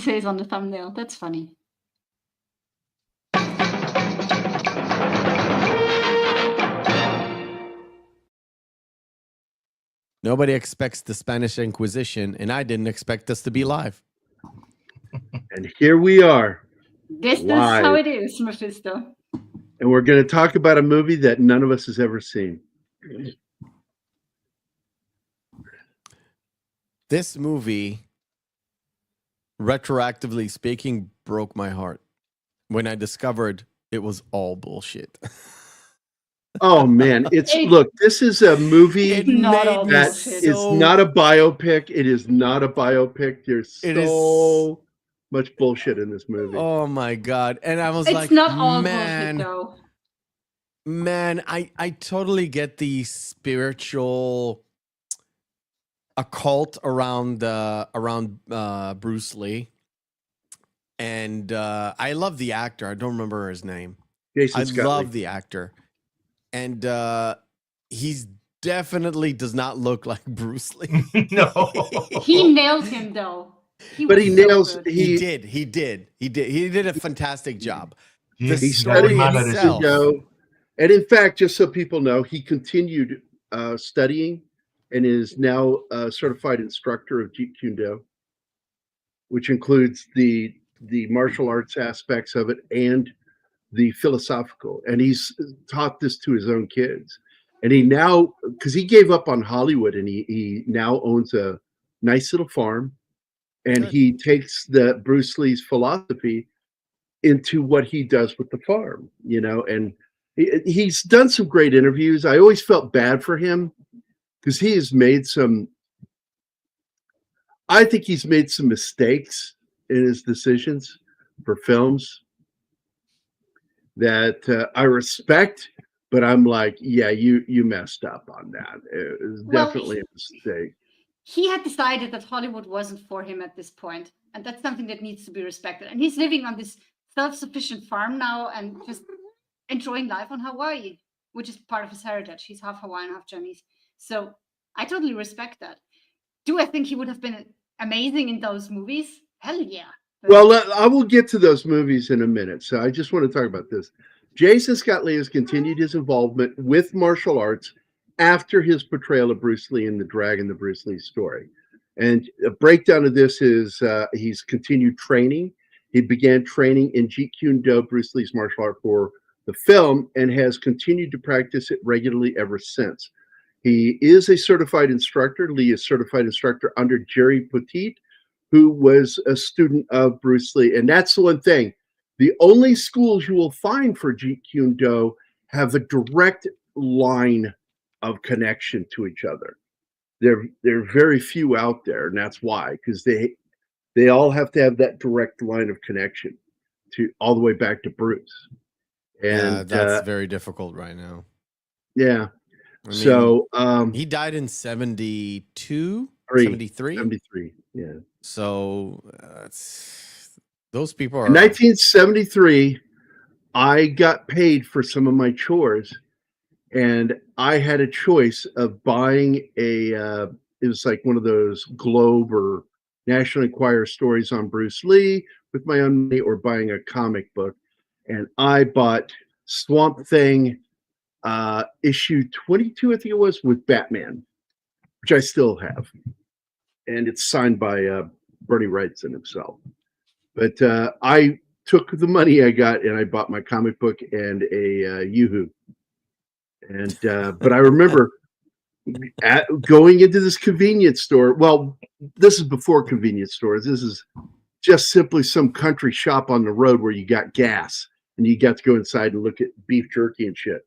says on the thumbnail. That's funny. Nobody expects the Spanish Inquisition, and I didn't expect us to be live. And here we are. This is live. how it is, Mephisto. And we're going to talk about a movie that none of us has ever seen. This movie, retroactively speaking, broke my heart when I discovered it was all bullshit. Oh man, look, this is a movie that is not a biopic. It is not a biopic. There's so much bullshit in this movie. Oh my God. And I was it's not all bullshit though. Man, I totally get the spiritual occult around Bruce Lee. And I love the actor. I don't remember his name. Jason Scott love Lee. the actor. And he's definitely does not look like Bruce Lee. No. He nailed him though. He nails. He did a fantastic job. He studied Judo, and in fact, just so people know, he continued studying and is now a certified instructor of Jeet Kune Do, which includes the martial arts aspects of it and the philosophical. And he's taught this to his own kids. And he now, because he gave up on Hollywood, and he now owns a nice little farm. And he takes the Bruce Lee's philosophy into what he does with the farm, you know, and he's done some great interviews. I always felt bad for him because he has made I think he's made some mistakes in his decisions for films that I respect, but I'm like, yeah, you messed up on that. It was definitely a mistake. He had decided that Hollywood wasn't for him at this point, and that's something that needs to be respected. And he's living on this self-sufficient farm now and just enjoying life on Hawaii, which is part of his heritage. He's half Hawaiian, half Chinese. So I totally respect that. Do I think he would have been amazing in those movies? Hell yeah. Well, I will get to those movies in a minute. So I just want to talk about this. Jason Scott Lee has continued his involvement with martial arts after his portrayal of Bruce Lee in The Dragon, the Bruce Lee story. And a breakdown of this is he's continued training. He began training in Jeet Kune Do, Bruce Lee's martial art, for the film, and has continued to practice it regularly ever since. He is a certified instructor. Lee is certified instructor under Jerry Petit, who was a student of Bruce Lee. And that's the one thing. The only schools you will find for Jeet Kune Do have a direct line of connection to each other. There are very few out there, and that's why, because they all have to have that direct line of connection to all the way back to Bruce. And that's very difficult right now. Yeah. I mean, so he died in 72, 73. Yeah. So those people are. In 1973, I got paid for some of my chores, and I had a choice of buying it was like one of those Globe or National Enquirer stories on Bruce Lee with my own money, or buying a comic book. And I bought Swamp Thing issue 22, I think it was, with Batman, which I still have. And it's signed by Bernie Wrightson himself. But I took the money I got and I bought my comic book and a Yoo-hoo. And but I remember going into this convenience store. Well, this is before convenience stores. This is just simply some country shop on the road where you got gas and you got to go inside and look at beef jerky and shit.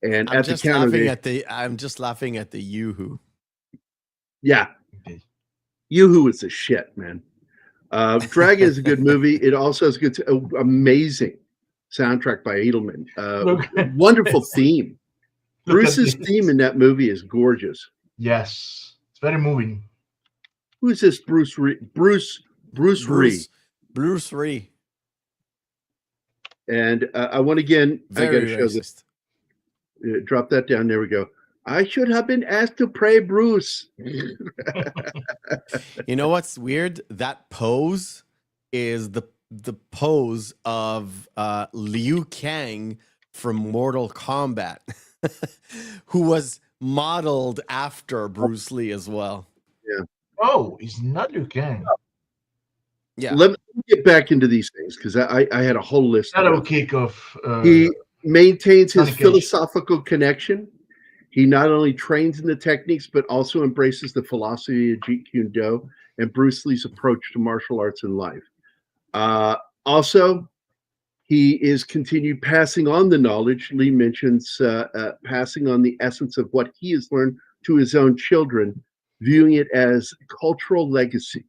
And at the counter, I'm just laughing at the Yoo-hoo. Yeah, Yoo-hoo is the shit, man. Dragon is a good movie. It also has good, amazing soundtrack by Edelman. Wonderful theme. Bruce's theme in that movie is gorgeous. Yes, it's very moving. Who is this? Bruce Ree. Bruce Ree. And I want again. I got to show this. Drop that down. There we go. I should have been asked to pray, Bruce. You know what's weird? That pose is the pose of Liu Kang from Mortal Kombat, who was modeled after Bruce Lee as well. Oh, he's not Liu Kang. Yeah. Let me get back into these things because I had a whole list. Shadow kick of. He maintains his Johnny Cage. philosophical connection. He not only trains in the techniques, but also embraces the philosophy of Jeet Kune Do and Bruce Lee's approach to martial arts in life. Also, he is continued passing on the knowledge. Lee mentions passing on the essence of what he has learned to his own children, viewing it as cultural legacy.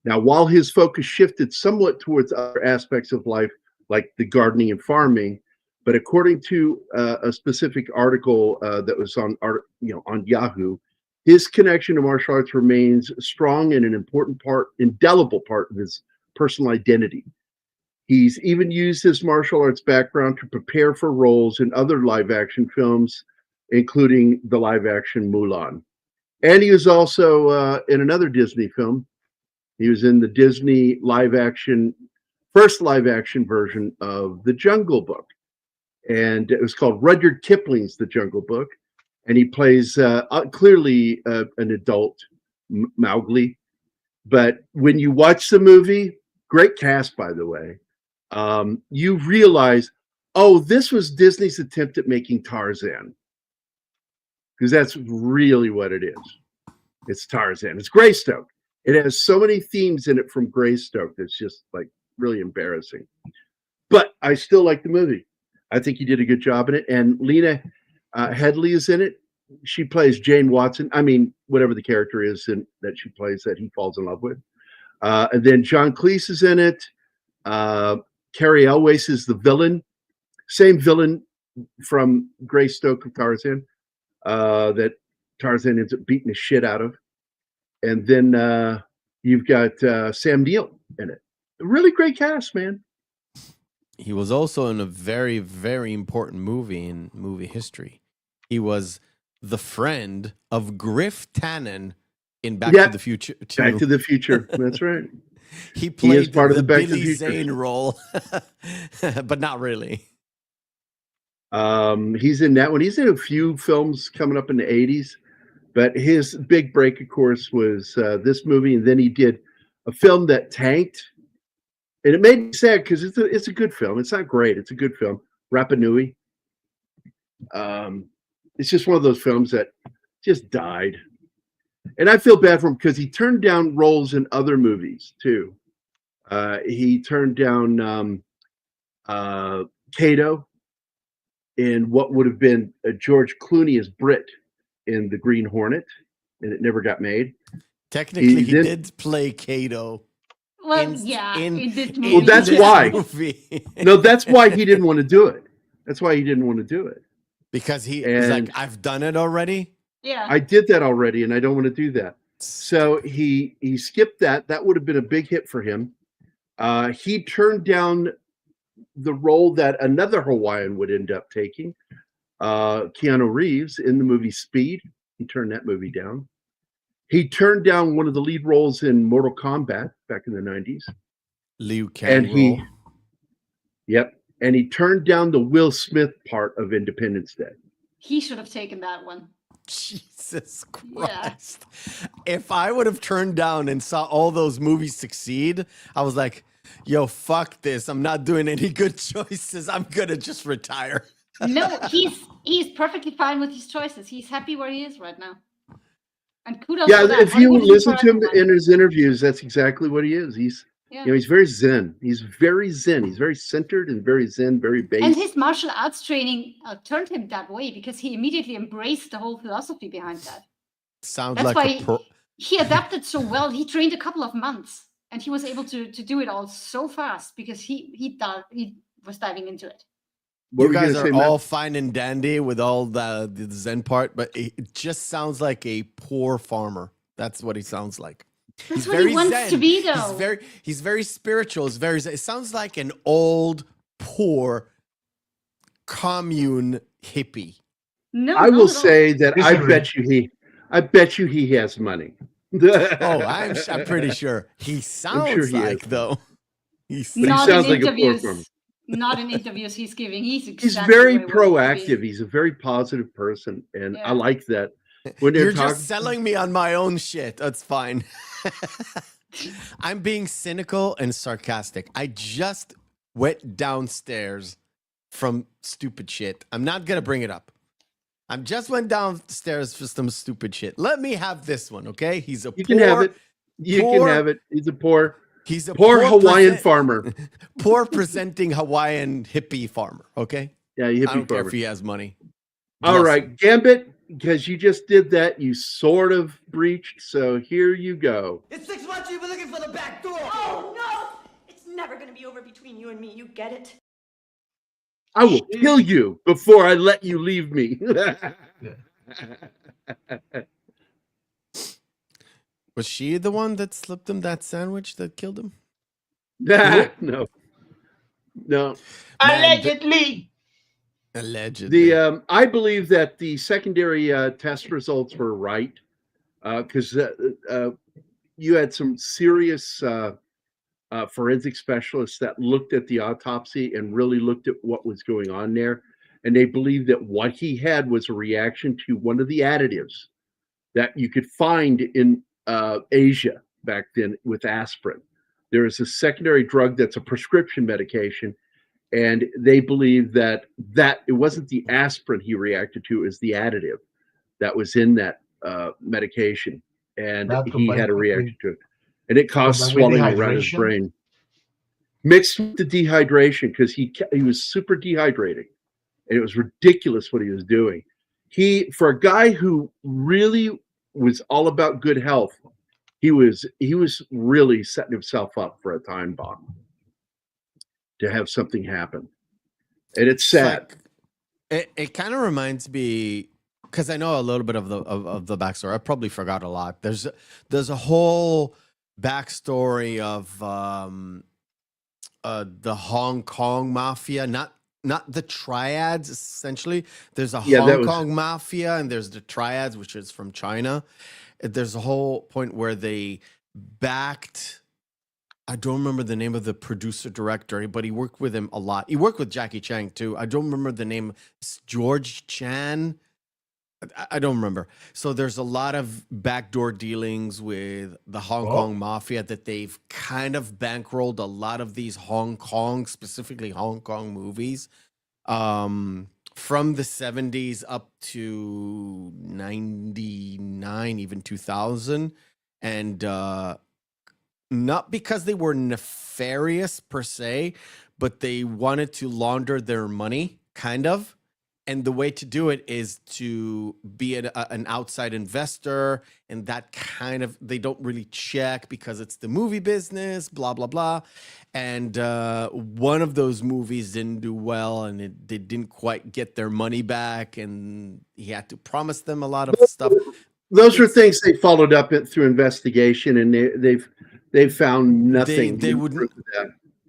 Now, while his focus shifted somewhat towards other aspects of life, like the gardening and farming, but according to a specific article that was on Yahoo, his connection to martial arts remains strong and an important part, indelible part of his personal identity. He's even used his martial arts background to prepare for roles in other live-action films, including the live-action Mulan. And he was also in another Disney film. He was in the Disney first live-action version of The Jungle Book. And it was called Rudyard Kipling's The Jungle Book. And he plays clearly an adult Mowgli. But when you watch the movie, great cast, by the way, you realize, oh, this was Disney's attempt at making Tarzan. Because that's really what it is. It's Tarzan. It's Greystoke. It has so many themes in it from Greystoke that's just like really embarrassing. But I still like the movie. I think he did a good job in it. And Lena Headey is in it. She plays Jane Watson. I mean, whatever the character is that she plays that he falls in love with. And then John Cleese is in it. Carrie Elwes is the villain. Same villain from Greystoke of Tarzan that Tarzan ends up beating the shit out of. And then you've got Sam Neill in it. A really great cast, man. He was also in a very, very important movie in movie history. He was the friend of Griff Tannen in Back to the Future 2. Back to the Future. That's right. He played part of the the Back to the Billy Future. Zane role, but not really. He's in that one. He's in a few films coming up in the 80s. But his big break, of course, was this movie. And then he did a film that tanked. And it made me sad because it's a good film. It's not great. It's a good film. Rapa Nui. It's just one of those films that just died. And I feel bad for him because he turned down roles in other movies, too. He turned down Kato in what would have been George Clooney as Brit in The Green Hornet, and it never got made. Technically, he did play Kato. Well, in this movie. Well, that's why. Movie. No, that's why he didn't want to do it. That's why he didn't want to do it. Because he's like, I've done it already. Yeah. I did that already, and I don't want to do that. So he skipped that. That would have been a big hit for him. He turned down the role that another Hawaiian would end up taking, Keanu Reeves, in the movie Speed. He turned that movie down. He turned down one of the lead roles in Mortal Kombat back in the 90s. Liu Kang role. And he turned down the Will Smith part of Independence Day. He should have taken that one. Jesus Christ. Yeah. If I would have turned down and saw all those movies succeed, I was like, yo, fuck this. I'm not doing any good choices. I'm going to just retire. No, he's perfectly fine with his choices. He's happy where he is right now. And kudos yeah, for that. if you listen to him in his interviews, that's exactly what he is. He's he's very zen. He's very zen. He's very centered and very zen, very based. And his martial arts training turned him that way because he immediately embraced the whole philosophy behind that. Sounds that's like why he adapted so well. He trained a couple of months and he was able to do it all so fast because he was diving into it. You guys are all fine and dandy with all the Zen part, but it just sounds like a poor farmer. That's what he sounds like. That's what he wants to be, though. He's very spiritual. It sounds like an old, poor commune hippie. No, I will say that I bet you he has money. Oh, I'm pretty sure he sounds like though. But he Not in sounds like a poor farmer. interviews. Not in interviews he's giving. He's He's exactly very where he wants to proactive. be. He's a very positive person, and I Yeah. like that. When they're You're talking, just selling me on my own shit. That's fine. I'm being cynical and sarcastic. I just went downstairs from stupid shit. I'm not going to bring it up. I just went downstairs for some stupid shit. Let me have this one, okay? He's a you can have it. You can have it. He's a poor Hawaiian farmer. Poor presenting Hawaiian hippie farmer, okay? Yeah, hippie I don't care farmer. if he has money. All Bless right, him. Gambit, because you just did that, you sort of breached. So here you go. It's 6 months you've been looking for the back door. Oh, no! It's never gonna be over between you and me, you get it? I will kill you before I let you leave me. Was she the one that slipped him that sandwich that killed him? No. Allegedly. Allegedly. I believe that the secondary test results were right because you had some serious forensic specialists that looked at the autopsy and really looked at what was going on there. And they believed that what he had was a reaction to one of the additives that you could find in Asia back then with aspirin. There is a secondary drug that's a prescription medication. And they believe that it wasn't the aspirin he reacted to, it was the additive that was in that medication. And he had a reaction to it. And it caused swelling around his brain. Mixed with the dehydration, because he was super dehydrated. And it was ridiculous what he was doing. For a guy who really was all about good health, he was really setting himself up for a time bomb to have something happen. And it's sad. It kind of reminds me, because I know a little bit of the backstory. I probably forgot a lot. There's a whole backstory of the Hong Kong mafia, not the triads essentially. There's a Hong Kong mafia and there's the triads, which is from China. There's a whole point where they backed, I don't remember the name of the producer director, but he worked with him a lot. He worked with Jackie Chan too. I don't remember the name. It's George Chan. I don't remember. So there's a lot of backdoor dealings with the Hong Kong mafia that they've kind of bankrolled a lot of these Hong Kong, specifically Hong Kong movies, from the 70s up to 99, even 2000. And not because they were nefarious per se, but they wanted to launder their money, kind of. And the way to do it is to be an outside investor, and that kind of, they don't really check because it's the movie business, blah, blah, blah. And one of those movies didn't do well, and they didn't quite get their money back, and he had to promise them a lot of stuff. Those are things they followed up through investigation, and they've found nothing. They wouldn't.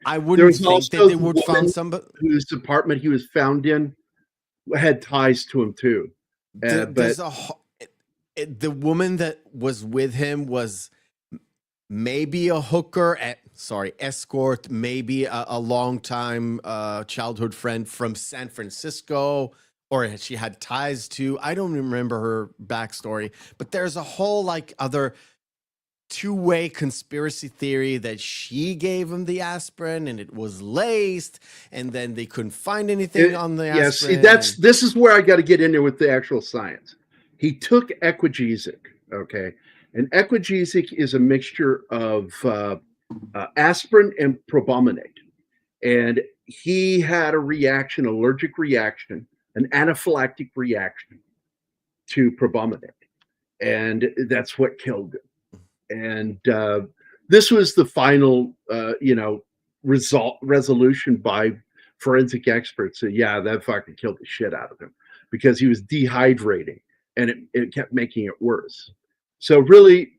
I wouldn't think that they would find somebody whose apartment he was found in had ties to him too. The woman that was with him was maybe a hooker, escort, maybe a longtime childhood friend from San Francisco, or she had ties to. I don't remember her backstory, but there's a whole other two-way conspiracy theory that she gave him the aspirin and it was laced, and then they couldn't find anything on the aspirin. This is where I got to get into with the actual science. He took Equagesic, okay, and Equagesic is a mixture of aspirin and probominate, and he had a reaction, allergic reaction, an anaphylactic reaction to probominate, and that's what killed him. And this was the final, resolution by forensic experts. So yeah, that fucking killed the shit out of him because he was dehydrating, and it kept making it worse. So really,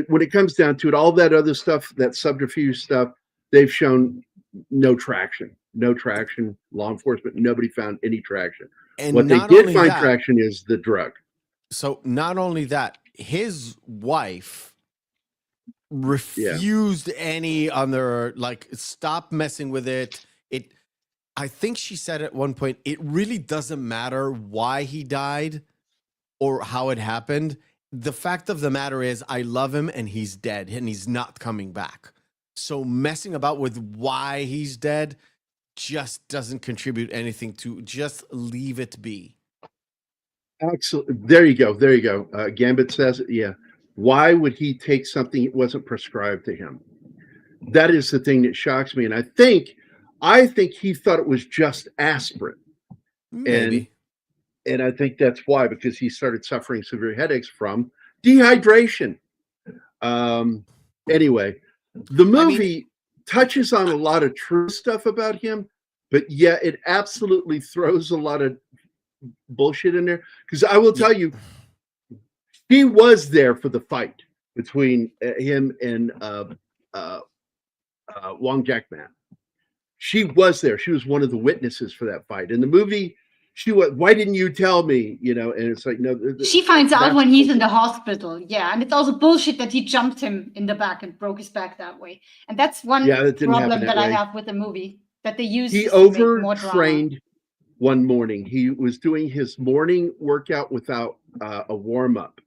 when it comes down to it, all that other stuff, that subterfuge stuff, they've shown no traction. Law enforcement, nobody found any traction. And what they did find traction is the drug. So not only that, his wife refused any other, like, stop messing with it. I think she said at one point, it really doesn't matter why he died or how it happened. The fact of the matter is, I love him and he's dead and he's not coming back. So messing about with why he's dead just doesn't contribute anything to, just leave it be. Absolutely. There you go. There you go. Gambit says it. Yeah. Why would he take something that wasn't prescribed to him? That is the thing that shocks me. And I think he thought it was just aspirin. Maybe. And I think that's why, because he started suffering severe headaches from dehydration. Anyway, the movie touches on a lot of true stuff about him, but yeah, it absolutely throws a lot of bullshit in there. Because I will tell you, he was there for the fight between him and Wong Jack-man. She was there. She was one of the witnesses for that fight. In the movie, she was, why didn't you tell me? You know, and it's like, no. She finds out when he's in the hospital. Yeah, and it's also bullshit that he jumped him in the back and broke his back that way. And that's one problem that I have with the movie, that they use. He overtrained one morning. He was doing his morning workout without a warm-up,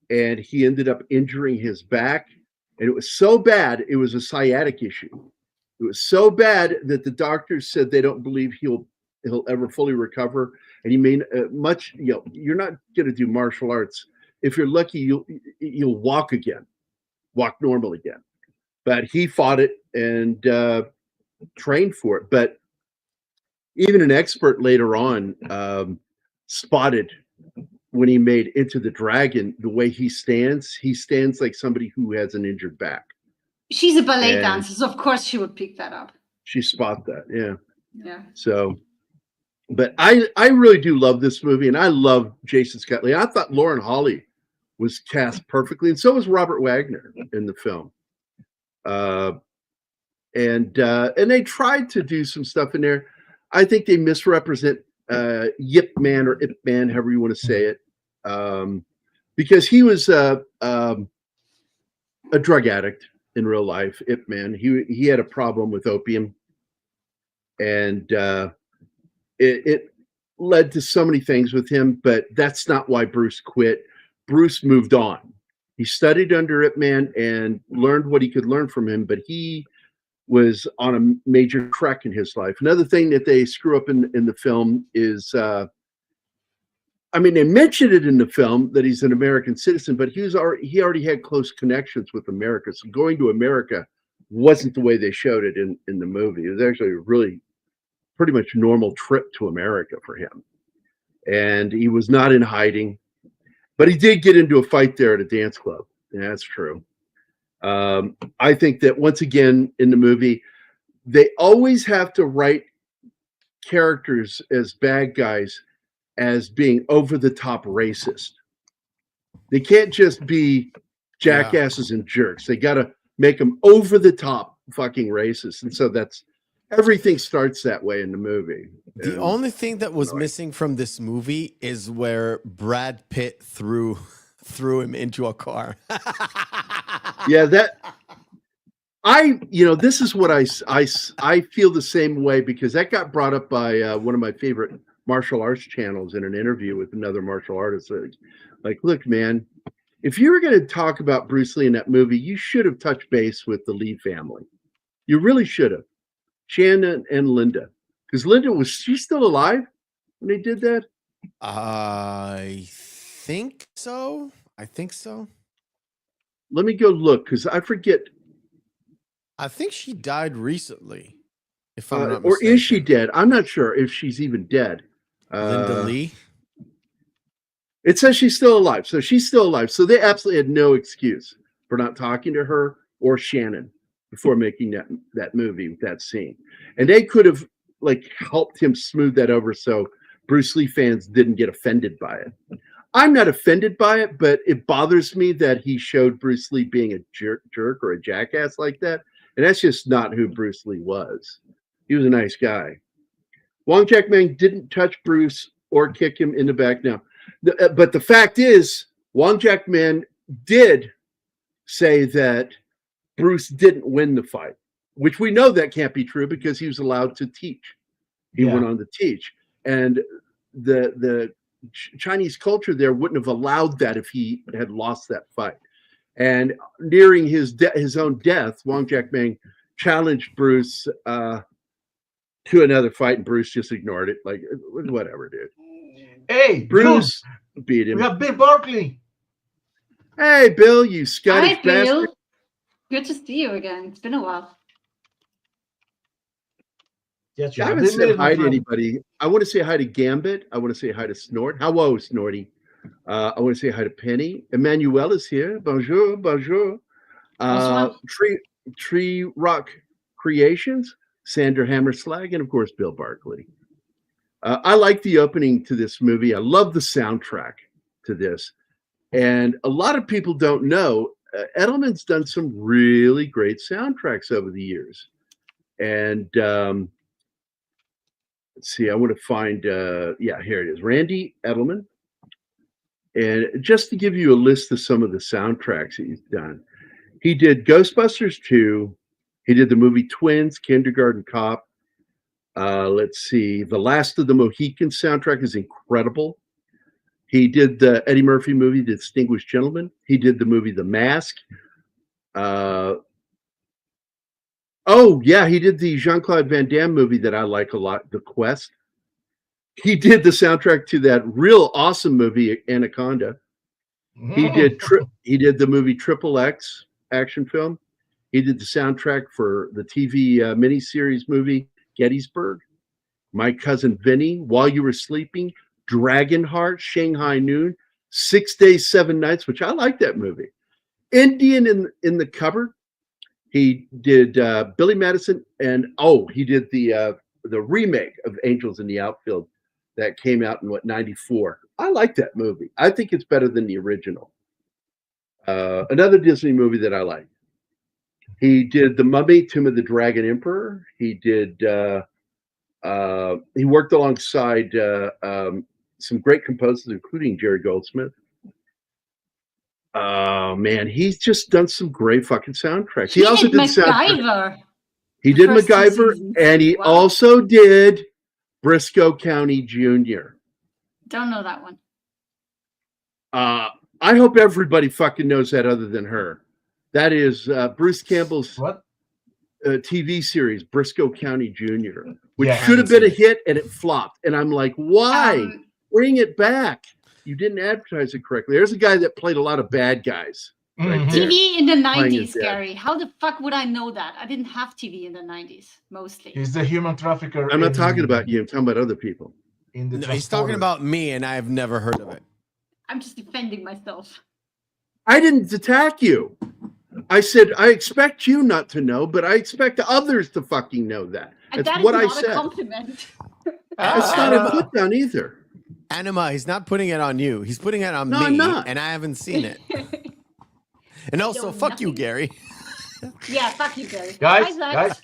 and he ended up injuring his back. And it was so bad, it was a sciatic issue. It was so bad that the doctors said they don't believe he'll ever fully recover. And he may you're not going to do martial arts. If you're lucky, you'll walk normal again. But he fought it and trained for it. But even an expert later on spotted when he made Into the Dragon, the way he stands like somebody who has an injured back. She's a ballet dancer, so of course she would pick that up. She spot that, yeah. Yeah. So, but I really do love this movie, and I love Jason Scott Lee. I thought Lauren Holly was cast perfectly, and so was Robert Wagner in the film. And they tried to do some stuff in there. I think they misrepresent Yip Man or Ip Man, however you want to say it, because he was a drug addict in real life. Ip Man, he had a problem with opium, and it led to so many things with him. But that's not why Bruce quit. Bruce moved on. He studied under Ip Man and learned what he could learn from him, but he was on a major trek in his life. Another thing that they screw up in the film is, they mentioned it in the film that he's an American citizen, but he already had close connections with America. So going to America wasn't the way they showed it in the movie. It was actually a really pretty much normal trip to America for him. And he was not in hiding, but he did get into a fight there at a dance club. Yeah, that's true. I think that once again in the movie, they always have to write characters as bad guys as being over the top racist. They can't just be jackasses and jerks. They got to make them over the top fucking racist. And so everything starts that way in the movie. The only thing that was missing from this movie is where Brad Pitt threw him into a car. Yeah, this is what I feel the same way, because that got brought up by one of my favorite martial arts channels in an interview with another martial artist. Like, look, man, if you were going to talk about Bruce Lee in that movie, you should have touched base with the Lee family. You really should have. Shannon and Linda. Because Linda, was she still alive when they did that? I think so. Let me go look, because I forget. I think she died recently. If I'm not or mistaken. is she dead? I'm not sure if she's even dead. Linda Lee? It says she's still alive. So she's still alive. So they absolutely had no excuse for not talking to her or Shannon before making that movie with that scene. And they could have helped him smooth that over so Bruce Lee fans didn't get offended by it. I'm not offended by it, but it bothers me that he showed Bruce Lee being a jerk or a jackass like that. And that's just not who Bruce Lee was. He was a nice guy. Wong Jack-man didn't touch Bruce or kick him in the back. Now, but the fact is, Wong Jack-man did say that Bruce didn't win the fight, which we know that can't be true because he was allowed to teach. He went on to teach, and the Chinese culture there wouldn't have allowed that if he had lost that fight. And nearing his own death, Wang Jackming challenged Bruce to another fight, and Bruce just ignored it. Like, whatever, dude. Hey, Bruce beat him. We have Bill Barkley. Hey, Bill, you Scottish Hi, Bill. bastard. Good to see you again. It's been a while. Yes, I haven't said hi to anybody. I want to say hi to Gambit. I want to say hi to Snort. Hello, Snorty. I want to say hi to Penny. Emmanuel is here. Bonjour, bonjour. Bonjour. Tree Rock Creations, Sander Hammerslag, and of course, Bill Barkley. I like the opening to this movie. I love the soundtrack to this. And a lot of people don't know, Edelman's done some really great soundtracks over the years. And let's see, I want to find, yeah, here it is. Randy Edelman. And just to give you a list of some of the soundtracks that he's done, he did Ghostbusters 2. He did the movie Twins, Kindergarten Cop. Let's see, The Last of the Mohicans soundtrack is incredible. He did the Eddie Murphy movie, The Distinguished Gentleman. He did the movie The Mask. Oh, yeah, he did the Jean-Claude Van Damme movie that I like a lot, The Quest. He did the soundtrack to that real awesome movie, Anaconda. He did the movie Triple X action film. He did the soundtrack for the TV miniseries movie Gettysburg. My Cousin Vinny, While You Were Sleeping, Dragonheart, Shanghai Noon, 6 Days, 7 Nights, which I like that movie. Indian in the Cupboard. He did Billy Madison, and he did the remake of Angels in the Outfield that came out in 94. I like that movie. I think it's better than the original. Another Disney movie that I like. He did The Mummy, Tomb of the Dragon Emperor. He did. He worked alongside some great composers, including Jerry Goldsmith. Oh man, he's just done some great fucking soundtracks. He also did MacGyver. He did MacGyver, and he also did Briscoe County Jr. Don't know that one. I hope everybody fucking knows that other than her. That is Bruce Campbell's TV series, Briscoe County Jr., which should have been a hit, and it flopped. And I'm like, why? Bring it back. You didn't advertise it correctly. There's a guy that played a lot of bad guys. Right TV in the 90s, Gary. How the fuck would I know that? I didn't have TV in the 90s, mostly. He's the human trafficker. I'm not talking about you. I'm talking about other people. No, he's talking about me, and I have never heard of it. I'm just defending myself. I didn't attack you. I said, I expect you not to know, but I expect others to fucking know that. That's what I said. A compliment. It's not a put down either. Anima, he's not putting it on you. He's putting it on me, and I haven't seen it. And also, fuck you, Gary. Yeah, fuck you, Gary. Guys.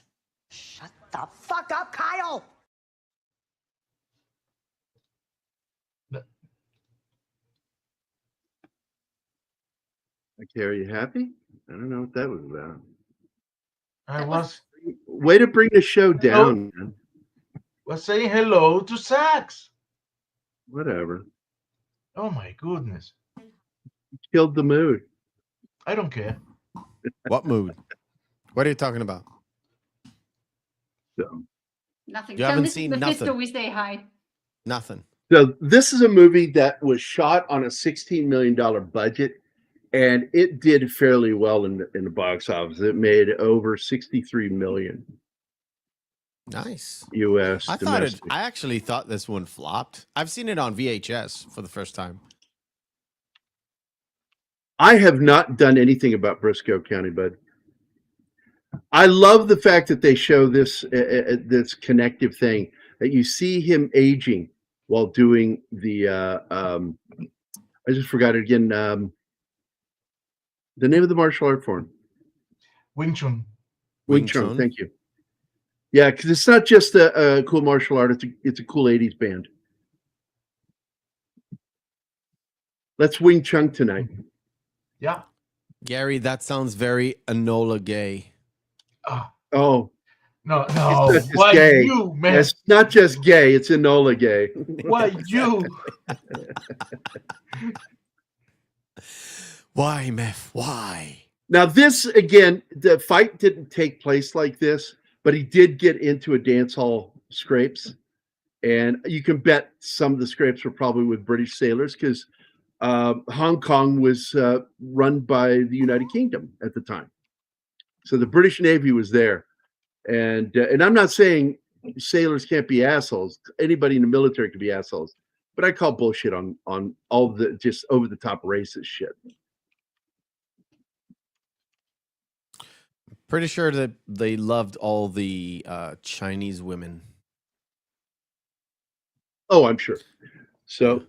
Shut the fuck up, Kyle. Okay, are you happy? I don't know what that was about. I was. Way to bring the show down, man. Was saying hello to Sax. Whatever. Oh my goodness. Killed the mood. I don't care. What mood? What are you talking about? So, nothing. You haven't seen nothing. We say hi. Nothing. So this is a movie that was shot on a $16 million budget, and it did fairly well in the box office. It made over $63 million. Nice. U.S. I actually thought this one flopped. I've seen it on VHS for the first time. I have not done anything about Briscoe County, bud. I love the fact that they show this this connective thing, that you see him aging while doing the I just forgot it again. The name of the martial art form. Wing Chun. Wing Chun, thank you. Yeah, because it's not just a cool martial art, it's a cool 80s band. Let's Wing Chun tonight. Yeah. Gary, that sounds very Enola Gay. Ah, Oh, no, it's no. not just Why gay. you, man? It's not just gay. It's Enola Gay. Why you? Why, Meth? Why? Now, this again, the fight didn't take place like this, but he did get into a dance hall scrapes, and you can bet some of the scrapes were probably with British sailors because Hong Kong was run by the United Kingdom at the time, so the British Navy was there, and I'm not saying sailors can't be assholes. Anybody in the military can be assholes, but I call bullshit on all the just over the top racist shit. Pretty sure that they loved all the Chinese women. Oh, I'm sure. So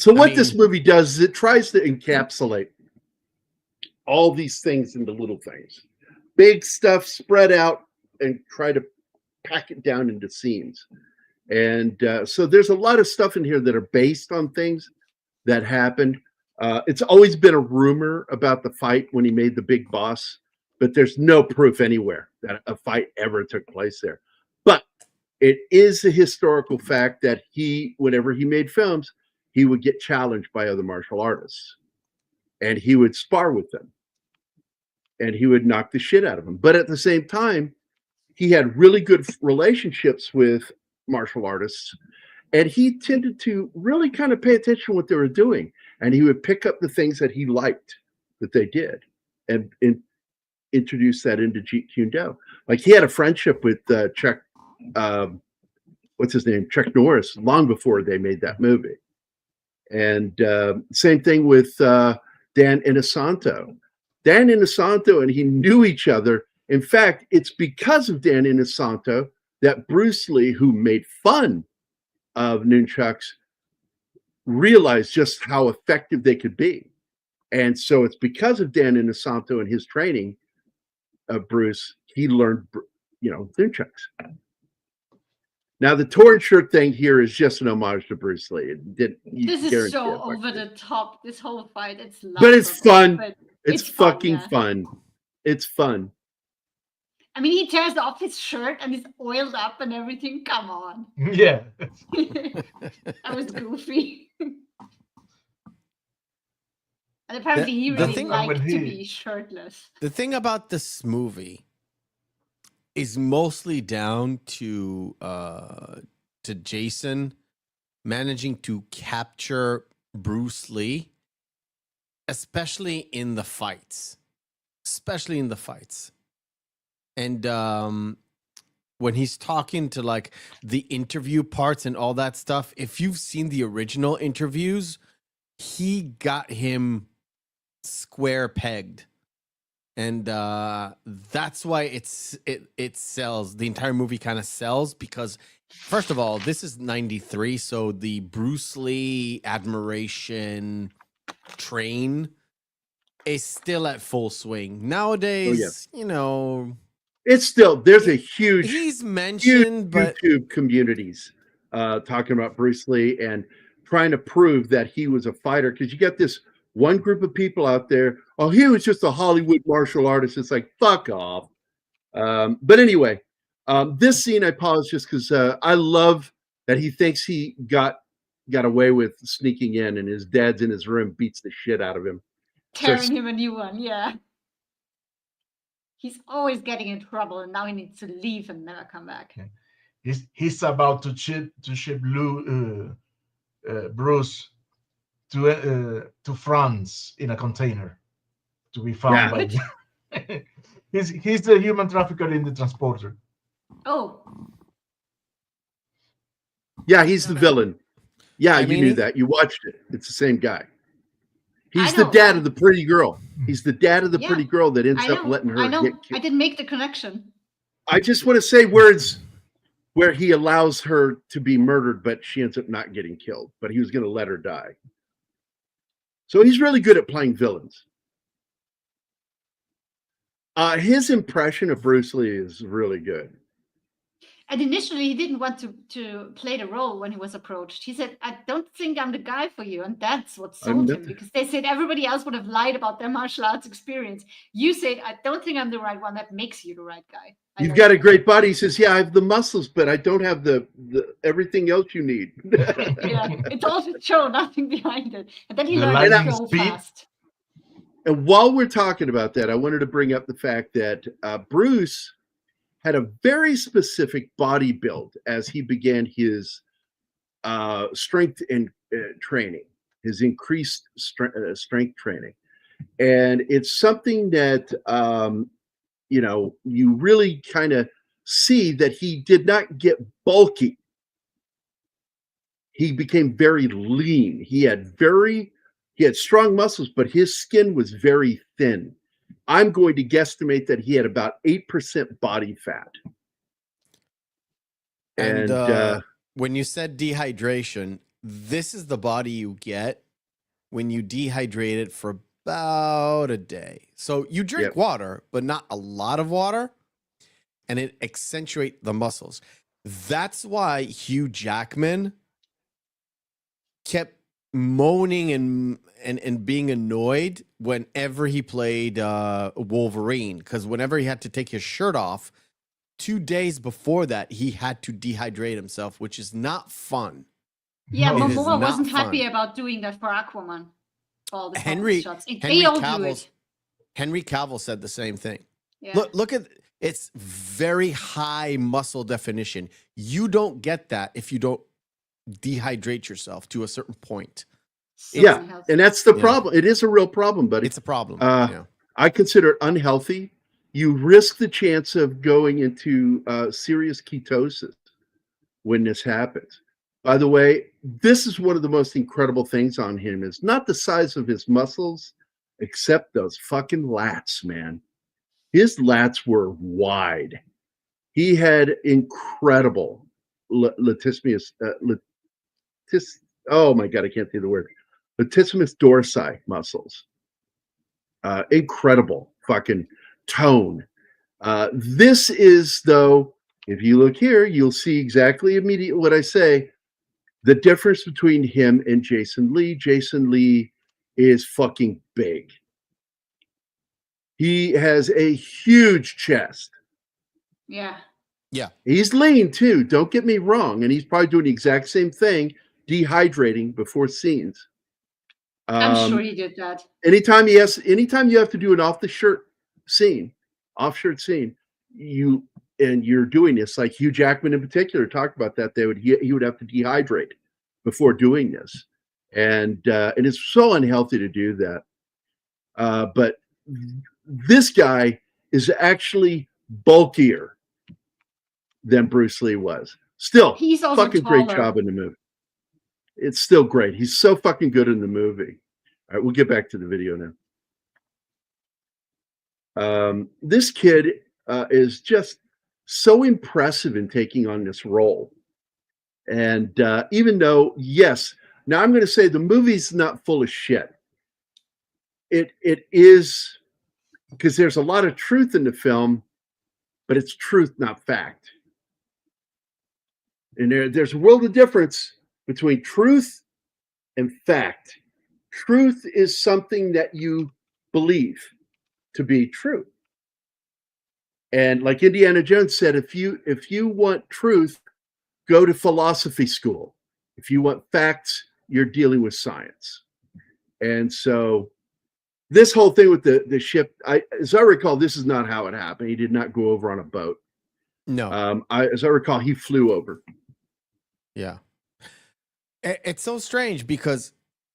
what mean- this movie does is it tries to encapsulate all these things into little things, big stuff spread out, and try to pack it down into scenes. And so there's a lot of stuff in here that are based on things that happened. It's always been a rumor about the fight when he made the big boss, but there's no proof anywhere that a fight ever took place there. But it is a historical fact that whenever he made films, he would get challenged by other martial artists and he would spar with them and he would knock the shit out of them. But at the same time, he had really good relationships with martial artists and he tended to really kind of pay attention to what they were doing. And he would pick up the things that he liked that they did and introduce that into Jeet Kune Do. Like he had a friendship with Chuck, what's his name? Chuck Norris, long before they made that movie. And same thing with Dan Inosanto. Dan Inosanto and he knew each other. In fact, it's because of Dan Inosanto that Bruce Lee, who made fun of nunchucks, realized just how effective they could be. And so it's because of Dan Inosanto and his training of Bruce, he learned, nunchucks. Now, the torn shirt thing here is just an homage to Bruce Lee. This is so over the top, this whole fight. It's but it's fun. but It's fun, fucking yeah. fun. It's fun. I mean, he tears off his shirt and he's oiled up and everything. Come on. Yeah. That was goofy. And apparently he The really thing- liked When to he- be shirtless. The thing about this movie is mostly down to Jason managing to capture Bruce Lee, especially in the fights. And when he's talking to like the interview parts and all that stuff, if you've seen the original interviews, he got him square pegged. And that's why it sells. The entire movie kind of sells because, first of all, this is 93, so the Bruce Lee admiration train is still at full swing. Nowadays, It's still, there's a huge he's mentioned, but YouTube communities talking about Bruce Lee and trying to prove that he was a fighter. Because you got this one group of people out there, oh, he was just a Hollywood martial artist. It's like, fuck off. But anyway, this scene I paused just because I love that he thinks he got away with sneaking in and his dad's in his room, beats the shit out of him. Tearing him a new one, yeah. He's always getting in trouble and now he needs to leave and never come back. He's about to ship Bruce to France in a container to be found by. He's the human trafficker in the transporter. Oh, Yeah, he's the villain. Yeah, I mean, you knew that. You watched it. It's the same guy. He's I the know. dad of the pretty girl. He's the dad of the Yeah, pretty girl that ends I up know. letting her I know. get I killed. didn't make the connection. I just want to say words where he allows her to be murdered, but she ends up not getting killed. But he was going to let her die. So he's really good at playing villains. His impression of Bruce Lee is really good. And initially, he didn't want to play the role when he was approached. He said, "I don't think I'm the guy for you," and that's what sold him, because they said everybody else would have lied about their martial arts experience. You said, "I don't think I'm the right one." That makes you the right guy. You've got a great body. He says, "Yeah, I have the muscles, but I don't have the everything else you need." Yeah, it's all to show, nothing behind it. And then he The learned to lightning go speed. fast. And while we're talking about that, I wanted to bring up the fact that Bruce had a very specific body build as he began his strength and training, his increased strength training. And it's something that, you really kind of see that he did not get bulky. He became very lean. He had strong muscles, but his skin was very thin. I'm going to guesstimate that he had about 8% body fat. And when you said dehydration, this is the body you get when you dehydrate it for about a day. So you drink water, but not a lot of water, and it accentuates the muscles. That's why Hugh Jackman kept moaning and being annoyed whenever he played Wolverine, because whenever he had to take his shirt off, 2 days before that, he had to dehydrate himself, which is not fun. Yeah, No, Momoa not wasn't fun. happy about doing that for Aquaman. All the Henry shots. They all do it. Henry Cavill said the same thing. Yeah. Look at it's very high muscle definition. You don't get that if you don't dehydrate yourself to a certain point. So Yeah, unhealthy. and that's the problem. It is a real problem, buddy. It's a problem. I consider it unhealthy. You risk the chance of going into serious ketosis when this happens. By the way, this is one of the most incredible things on him is not the size of his muscles, except those fucking lats, man. His lats were wide. He had incredible latissimus, oh my God, I can't say the word. Latissimus dorsi muscles. Incredible fucking tone. This is, though, if you look here, you'll see exactly immediately what I say. The difference between him and Jason Lee. Jason Lee is fucking big. He has a huge chest. Yeah. Yeah. He's lean too. Don't get me wrong. And he's probably doing the exact same thing, dehydrating before scenes. I'm sure he did that. Anytime you have to do an off shirt scene, you're doing this, like Hugh Jackman in particular talked about that. He would have to dehydrate before doing this, and it's so unhealthy to do that. But this guy is actually bulkier than Bruce Lee was. Still, He's also fucking taller. great job in the movie. It's still great. He's so fucking good in the movie. All right, we'll get back to the video now. This kid is just so impressive in taking on this role. And even though, yes, now I'm going to say the movie's not full of shit. It is, because there's a lot of truth in the film, but it's truth, not fact. And there's a world of difference between truth and fact. Truth is something that you believe to be true. And like Indiana Jones said, if you want truth, go to philosophy school. If you want facts, you're dealing with science. And so this whole thing with the ship, as I recall, this is not how it happened. He did not go over on a boat. No. As I recall, he flew over. Yeah. It's so strange because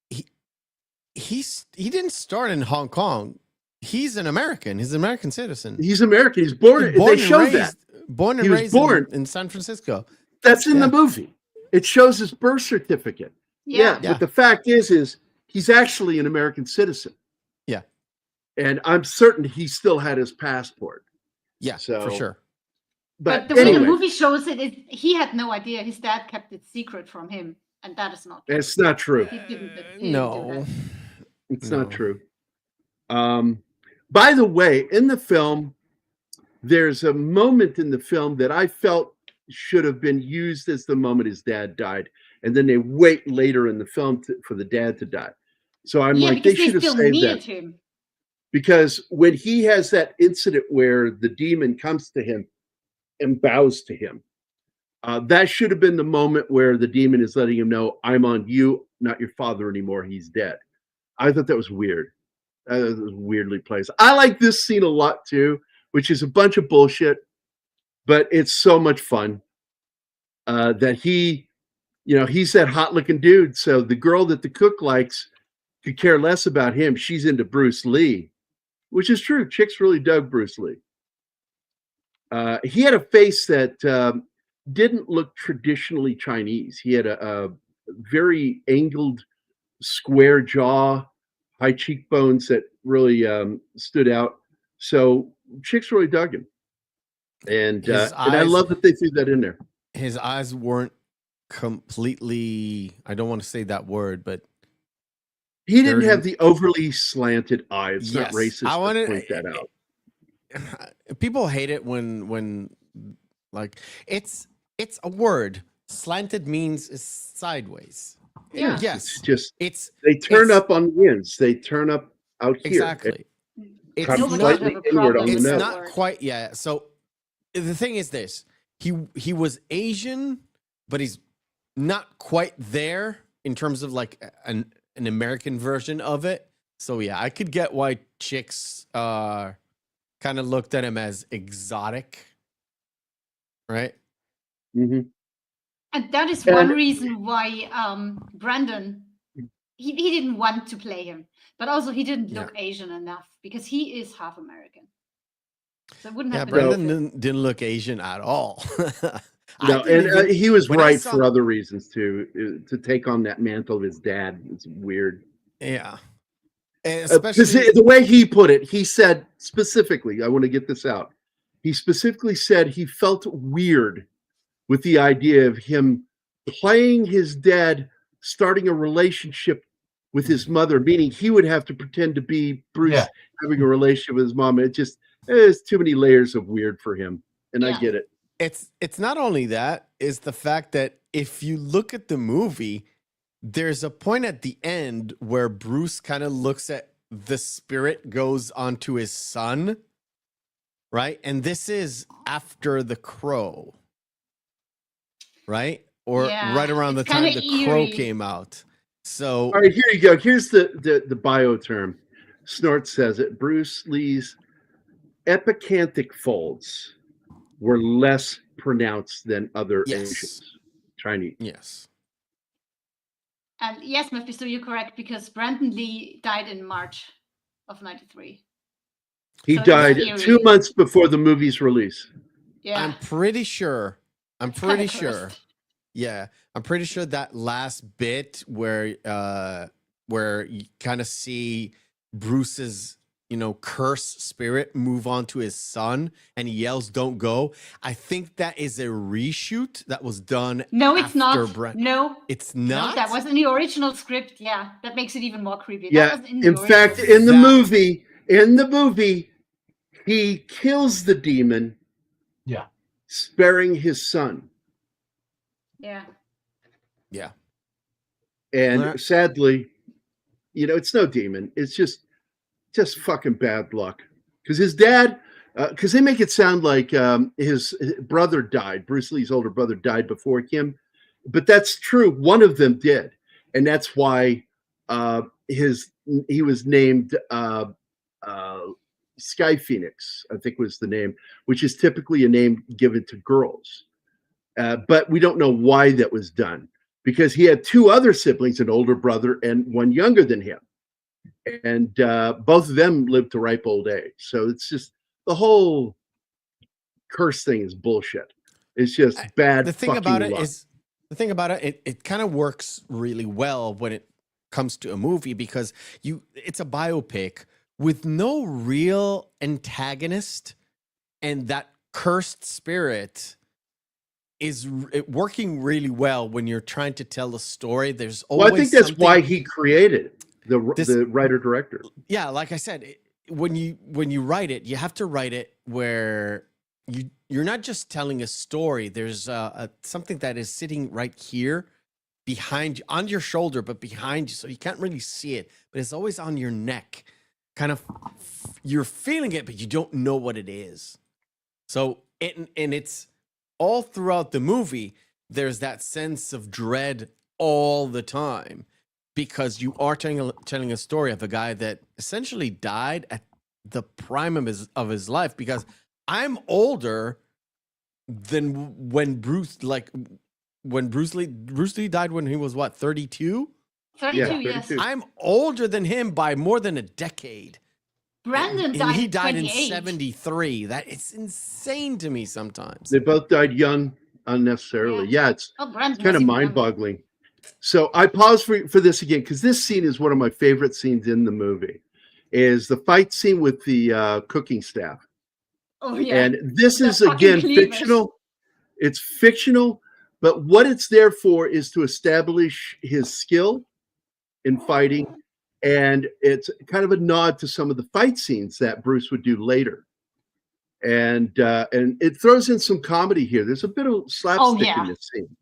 he didn't start in Hong Kong. He's an American. He's an American citizen. He's American. He's born. They showed that. Born and He was raised born in San Francisco. That's in the movie. It shows his birth certificate. Yeah. But the fact is he's actually an American citizen. Yeah. And I'm certain he still had his passport. Yeah, so, for sure. But the way the movie shows it is he had no idea. His dad kept it secret from him. And that is not true. It's not true. He didn't No. It's not true. By the way, in the film, there's a moment in the film that I felt should have been used as the moment his dad died, and then they wait later in the film for the dad to die. So I'm like, they because should have still saved needed that. him. Because when he has that incident where the demon comes to him and bows to him, that should have been the moment where the demon is letting him know, I'm on you, not your father anymore. He's dead. I thought that was weird. That was weirdly placed. I like this scene a lot too, which is a bunch of bullshit, but it's so much fun. That he's that hot looking dude. So the girl that the cook likes could care less about him. She's into Bruce Lee, which is true. Chicks really dug Bruce Lee. He had a face that didn't look traditionally Chinese. He had a very angled, square jaw, high cheekbones that really stood out. So chicks really dug him. And I love that they threw that in there. His eyes weren't completely, I don't want to say that word, but he didn't have the overly slanted eye. It's not racist I wanted to point that out. People hate it when like it's a word. Slanted means is sideways. Yeah. Yes. They turn up on the ends. They turn up out here. Exactly. It's slightly inward on the it's nose. not quite, yeah. So the thing is this. He was Asian, but he's not quite there in terms of like an American version of it. So yeah, I could get why chicks kind of looked at him as exotic, right? Mm-hmm. And that is one reason why Brandon he didn't want to play him, but also he didn't look Asian enough because he is half American. So it wouldn't have been Brandon didn't look Asian at all. No, and he was right for other reasons too. To take on that mantle of his dad, it's weird. Yeah, especially the way he put it. He said specifically, I want to get this out. He specifically said he felt weird with the idea of him playing his dad, starting a relationship with his mother, meaning he would have to pretend to be Bruce having a relationship with his mom. There's too many layers of weird for him, and I get it. It's not only that, it's the fact that if you look at the movie, there's a point at the end where Bruce kind of looks at the spirit goes onto his son, right? And this is after The Crow, right? Or right around the time The Crow came out. So all right, here you go. Here's the bio term. Snort says it. Bruce Lee's epicanthic folds were less pronounced than other Asians, Chinese. Yes. And yes, Mephisto, you're correct, because Brandon Lee died in March of '93. He died 2 months before the movie's release. Yeah. I'm pretty sure. Yeah. I'm pretty sure that last bit where you kind of see Bruce's curse spirit move on to his son and he yells, "Don't go." I think that is a reshoot that was done. No, it's not. No, it's not. No, that was in the original script. Yeah, that makes it even more creepy. Yeah. In fact, in the movie, he kills the demon. Yeah. Sparing his son. Yeah. Yeah. And sadly, it's no demon. It's just fucking bad luck, because his dad, because they make it sound like his brother died. Bruce Lee's older brother died before him, but that's true. One of them did, and that's why he was named Sky Phoenix, I think was the name, which is typically a name given to girls. But we don't know why that was done, because he had two other siblings, an older brother and one younger than him. And both of them lived to ripe old age. So it's just the whole curse thing is bullshit. It's just bad. The thing about it, it kind of works really well when it comes to a movie, because it's a biopic with no real antagonist, and that cursed spirit is working really well when you're trying to tell a story. There's always I think that's why he created it. The writer director. Yeah, like I said, when you write it, you have to write it where you're not just telling a story. There's something that is sitting right here behind you, on your shoulder, but behind you, so you can't really see it, but it's always on your neck. Kind of, you're feeling it, but you don't know what it is. So, and it's all throughout the movie, there's that sense of dread all the time, because you are telling a story of a guy that essentially died at the prime of his life. Because I'm older than when Bruce Lee died when he was what, 32? 32, yes. 32. I'm older than him by more than a decade. Brandon And died he at died 28. in 73. That it's insane to me sometimes. They both died young unnecessarily. Yeah, it's Brandon kind of was even mind-boggling. So I paused for this again because this scene is one of my favorite scenes in the movie. Is the fight scene with the cooking staff. Oh yeah. And this That is fucking again cleavage. fictional. It's fictional, but what it's there for is to establish his skill in fighting, and it's kind of a nod to some of the fight scenes that Bruce would do later. And it throws in some comedy here. There's a bit of slapstick in this scene.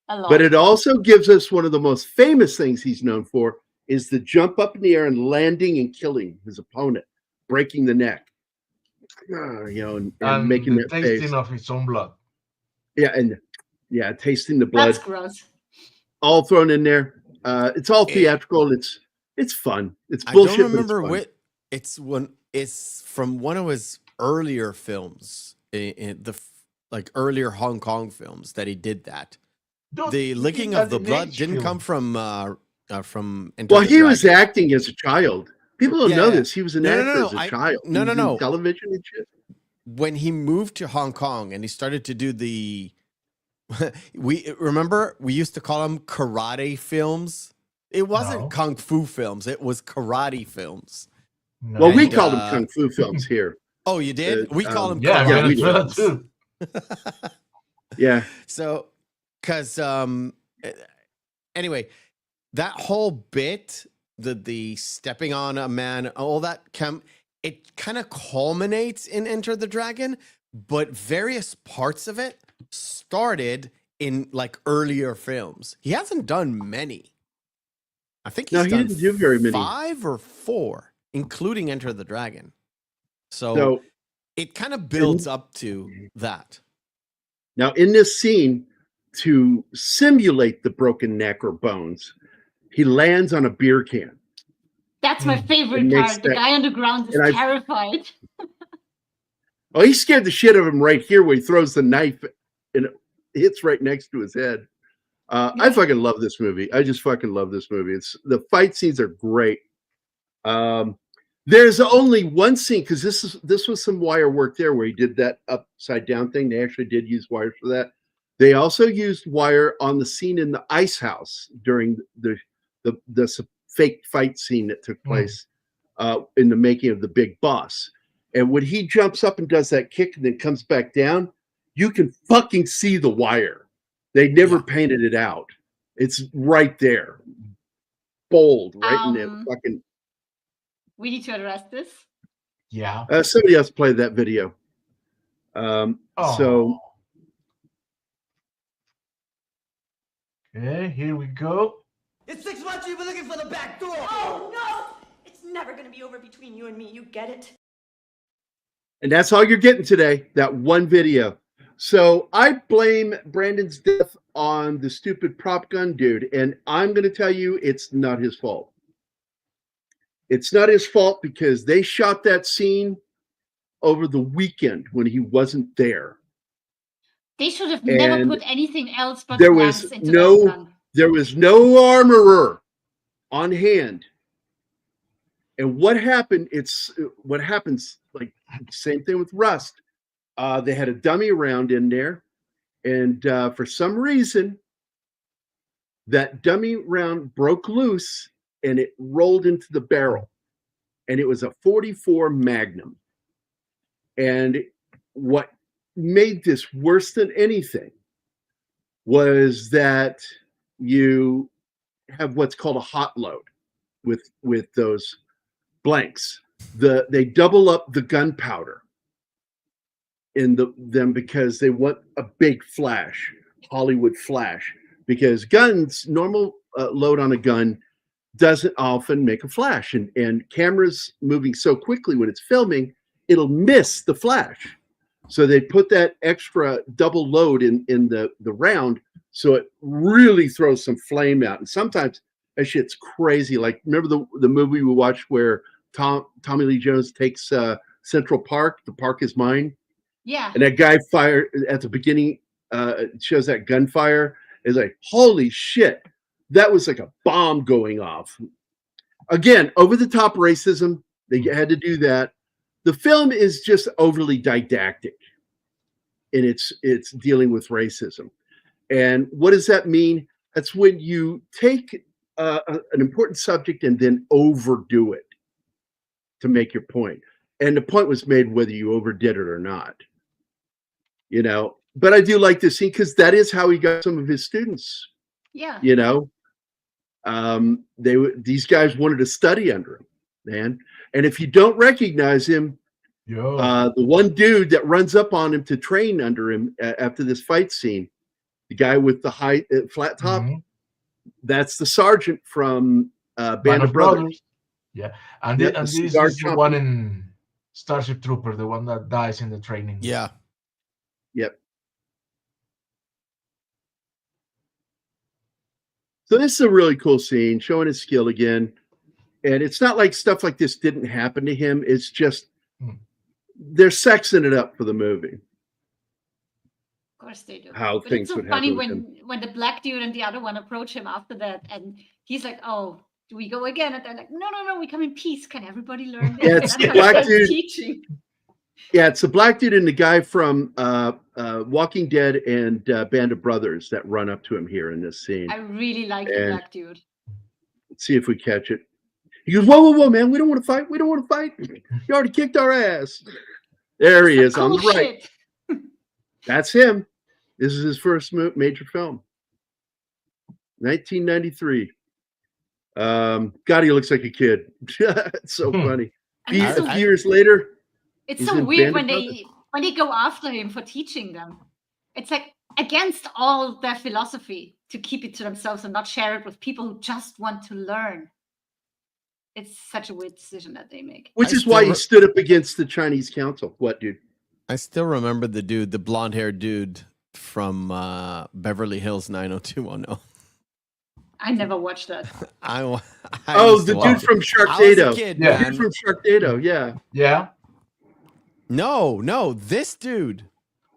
A lot. But it also gives us one of the most famous things he's known for is the jump up in the air and landing and killing his opponent, breaking the neck. And making the that tasting face. of his own blood. Yeah, tasting the blood. That's gross. All thrown in there. It's all theatrical. It's fun. It's bullshit. I don't remember but it's fun. it's from one of his earlier films, in the earlier Hong Kong films that he did that. The licking of the blood didn't come from Enter Well, the he was Dragon. acting as a child. People don't know this. He was an actor as a child. No. In television and shit. When he moved to Hong Kong and he started to do the, we used to call them karate films. It wasn't kung fu films. It was karate films. No. Well, we called them kung fu films here. Oh, you did? We call them Yeah, karate we do films. too. Yeah. So, because anyway, that whole bit, the stepping on a man, all that it kind of culminates in Enter the Dragon, but various parts of it started in earlier films. He hasn't done many. I think he didn't do very many. 5 or 4, including Enter the Dragon. So it kind of builds up to that. Now, in this scene, to simulate the broken neck or bones, he lands on a beer can. That's my favorite part. The guy on the ground is terrified. Oh, he scared the shit out of him right here where he throws the knife and it hits right next to his head. I fucking love this movie. I just fucking love this movie. The fight scenes are great. There's only one scene, because this was some wire work there where he did that upside down thing. They actually did use wire for that. They also used wire on the scene in the ice house during the fake fight scene that took place in the making of the Big Boss. And when he jumps up and does that kick and then comes back down, you can fucking see the wire. They never painted it out. It's right there. Bold, right in the fucking... We need to address this. Yeah. Somebody else played that video. So... Okay, here we go. It's 6 months you've been looking for the back door. Oh, no! It's never gonna be over between you and me. You get it? And that's all you're getting today, that one video. So I blame Brandon's death on the stupid prop gun dude. And I'm going to tell you, it's not his fault. It's not his fault because they shot that scene over the weekend when he wasn't there. They should have never put anything else but there blanks was into no that gun. There was no armorer on hand. And what happened, what happens, like same thing with Rust. They had a dummy round in there. And for some reason, that dummy round broke loose and it rolled into the barrel. And it was a 44 Magnum. And what made this worse than anything was that you have what's called a hot load with those blanks. They double up the gunpowder. in them because they want a big flash, Hollywood flash, because guns, normal load on a gun doesn't often make a flash, and cameras moving so quickly when it's filming, it'll miss the flash. So they put that extra double load in the round, so it really throws some flame out. And sometimes that shit's crazy. Like, remember the movie we watched where Tommy Lee Jones takes Central Park, The Park Is Mine? Yeah. And that guy fired at the beginning, shows that gunfire. It's like, holy shit. That was like a bomb going off. Again, over the top racism. They had to do that. The film is just overly didactic in its dealing with racism. And what does that mean? That's when you take an important subject and then overdo it to make your point. And the point was made whether you overdid it or not. You know, but I do like this scene because that is how he got some of his students. Yeah. You know, these guys wanted to study under him, man. And if you don't recognize him, the one dude that runs up on him to train under him after this fight scene, the guy with the high flat top, that's the sergeant from Band of Brothers. Yeah, and this is the one in Starship Trooper, the one that dies in the training. Yeah. Yep. So this is a really cool scene, showing his skill again. And it's not like stuff like this didn't happen to him. It's just they're sexing it up for the movie. Of course they do. How but things it's so would funny happen when the black dude and the other one approach him after that, and he's like, "Oh, do we go again?" And they're like, "No, we come in peace. Can everybody learn this?" Yeah, it's the black dude teaching. Yeah, it's the black dude and the guy from Walking Dead and Band of Brothers that run up to him here in this scene. I really like the black dude. Let's see if we catch it. He goes, whoa, man, we don't want to fight. We don't want to fight. You already kicked our ass. There he is on the right. That's him. This is his first major film. 1993. God, he looks like a kid. It's so funny. A few years later. It's so weird when they go after him for teaching them. It's like against all their philosophy to keep it to themselves and not share it with people who just want to learn. It's such a weird decision that they make. Which is why he stood up against the Chinese council. What, dude? I still remember the dude, the blonde-haired dude from Beverly Hills 90210. I never watched that. The dude from Sharknado. Kid, yeah, dude from Sharknado. Yeah. Yeah. No, this dude.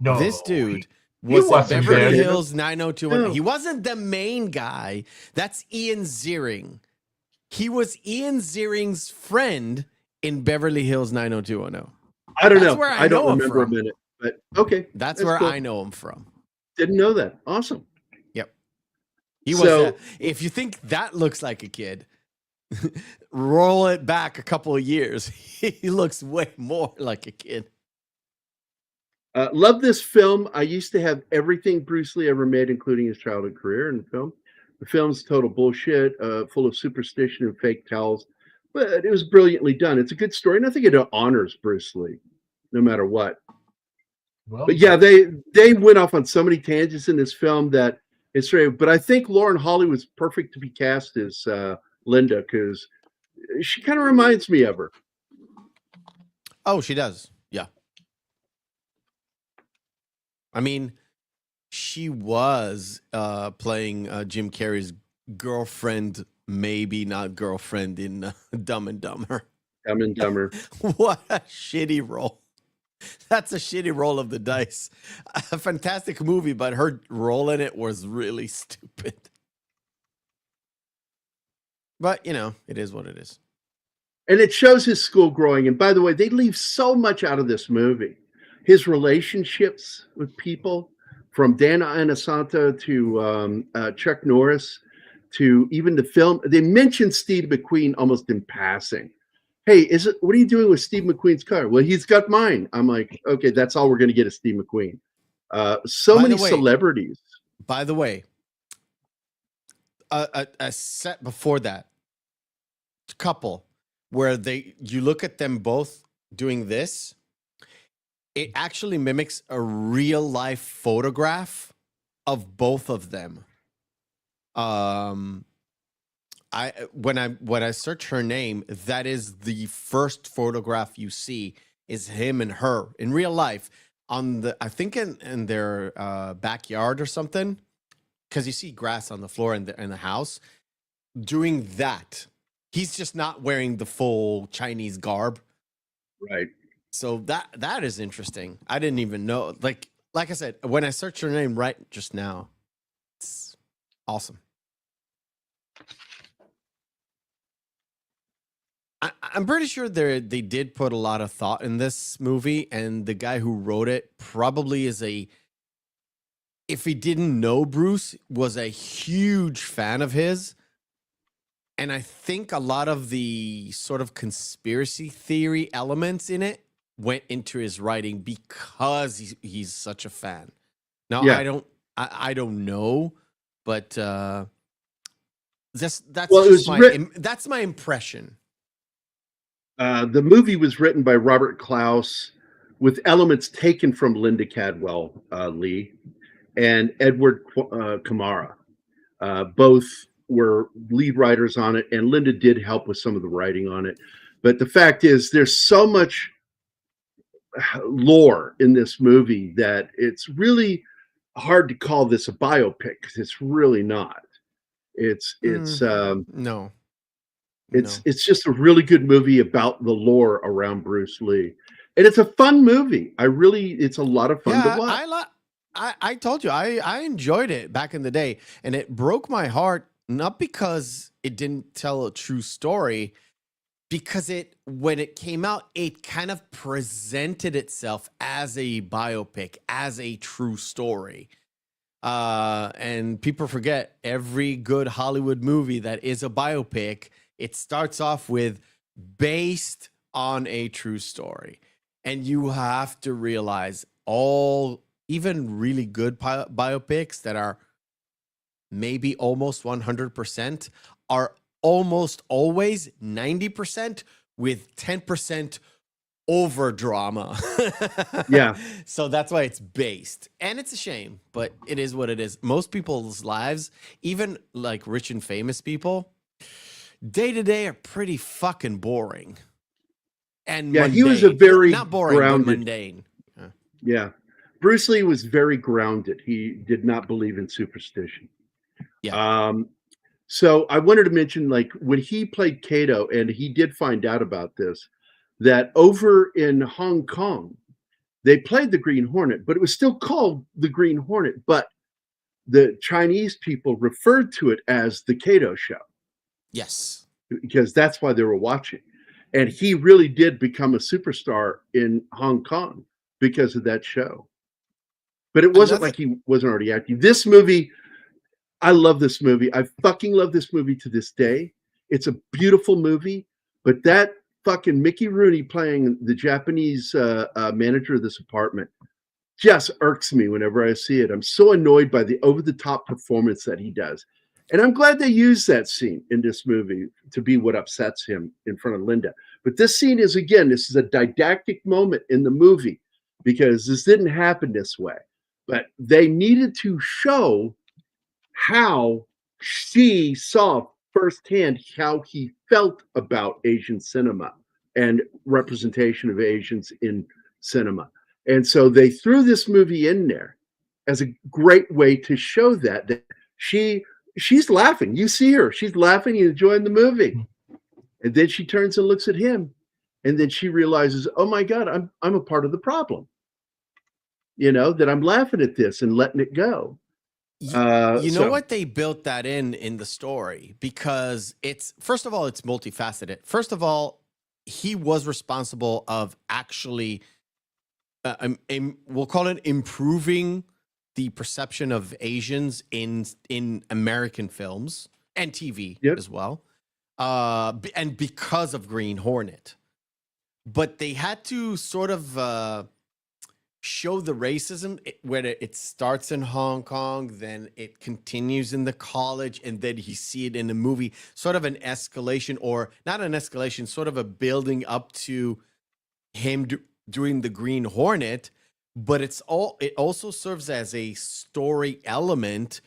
No, this dude was in Beverly Beverly Hills 90210. No. He wasn't the main guy. That's Ian Ziering. He was Ian Ziering's friend in Beverly Hills 90210. I don't know. I don't remember a minute, but okay. That's where cool. I know him from. Didn't know that. Awesome. Yep. He was. If you think that looks like a kid, roll it back a couple of years. He looks way more like a kid. Love this film. I used to have everything Bruce Lee ever made, including his childhood career in film. The film's total bullshit, full of superstition and fake tells, but it was brilliantly done. It's a good story, and I think it honors Bruce Lee, no matter what. Well, but yeah, they went off on so many tangents in this film that it's straight. But I think Lauren Holly was perfect to be cast as Linda because she kind of reminds me of her. Oh, she does. Yeah. I mean, she was playing Jim Carrey's girlfriend, maybe not girlfriend, in Dumb and Dumber. Dumb and Dumber. What a shitty role. That's a shitty roll of the dice. A fantastic movie, but her role in it was really stupid. But, you know, it is what it is. And it shows his school growing. And by the way, they leave so much out of this movie. His relationships with people, from Dan Inosanto to Chuck Norris, to even the film. They mentioned Steve McQueen almost in passing. Hey, what are you doing with Steve McQueen's car? Well, he's got mine. I'm like, okay, that's all we're going to get is Steve McQueen. So many celebrities. By the way, a set before that, couple where you look at them both doing this, it actually mimics a real life photograph of both of them. When I search her name, that is the first photograph you see is him and her in real life on the, I think in their backyard or something, because you see grass on the floor in the house. Doing that, he's just not wearing the full Chinese garb. Right. So that is interesting. I didn't even know. Like I said, when I searched her name right just now, it's awesome. I'm pretty sure they did put a lot of thought in this movie, and the guy who wrote it probably is if he didn't know Bruce, was a huge fan of his. And I think a lot of the sort of conspiracy theory elements in it went into his writing because he's such a fan. Now, Yeah. I don't know, but that's Well, it was that's my impression. The movie was written by Robert Klaus with elements taken from Linda Cadwell Lee and Edward Kamara. Both were lead writers on it, and Linda did help with some of the writing on it. But the fact is, there's so much lore in this movie that it's really hard to call this a biopic because it's really not. No. It's just a really good movie about the lore around Bruce Lee, and it's a fun movie. It's a lot of fun to watch. I told you I enjoyed it back in the day, and it broke my heart not because it didn't tell a true story, because when it came out, it kind of presented itself as a biopic, as a true story. And people forget every good Hollywood movie that is a biopic, it starts off with based on a true story. And you have to realize even really good biopics that are maybe almost 100% are almost always 90% with 10% over drama. Yeah. So that's why it's based. And it's a shame, but it is what it is. Most people's lives, even like rich and famous people, day to day are pretty fucking boring. And yeah, mundane. he was a very not boring, grounded, but mundane. Yeah. Bruce Lee was very grounded. He did not believe in superstition. Yeah. So I wanted to mention, like, when he played Kato, and he did find out about this, that over in Hong Kong, they played the Green Hornet, but it was still called the Green Hornet. But the Chinese people referred to it as the Kato Show. Yes. Because that's why they were watching. And he really did become a superstar in Hong Kong because of that show. But it wasn't like he wasn't already acting. This movie, I love this movie. I fucking love this movie to this day. It's a beautiful movie, but that fucking Mickey Rooney playing the Japanese manager of this apartment just irks me whenever I see it. I'm so annoyed by the over-the-top performance that he does. And I'm glad they used that scene in this movie to be what upsets him in front of Linda. But this scene this is a didactic moment in the movie because this didn't happen this way. But they needed to show how she saw firsthand how he felt about Asian cinema and representation of Asians in cinema. And so they threw this movie in there as a great way to show that she's laughing. You see her, she's laughing and enjoying the movie. And then she turns and looks at him. And then she realizes, oh my God, I'm a part of the problem. That I'm laughing at this and letting it go. You know what? They built that in the story because first of all, it's multifaceted. First of all, he was responsible of actually, we'll call it improving the perception of Asians in American films and TV as well. And because of Green Hornet, but they had to sort of show the racism where it starts in Hong Kong, then it continues in the college, and then you see it in the movie, sort of an escalation, or not an escalation, sort of a building up to him during the Green Hornet, but it also serves as a story element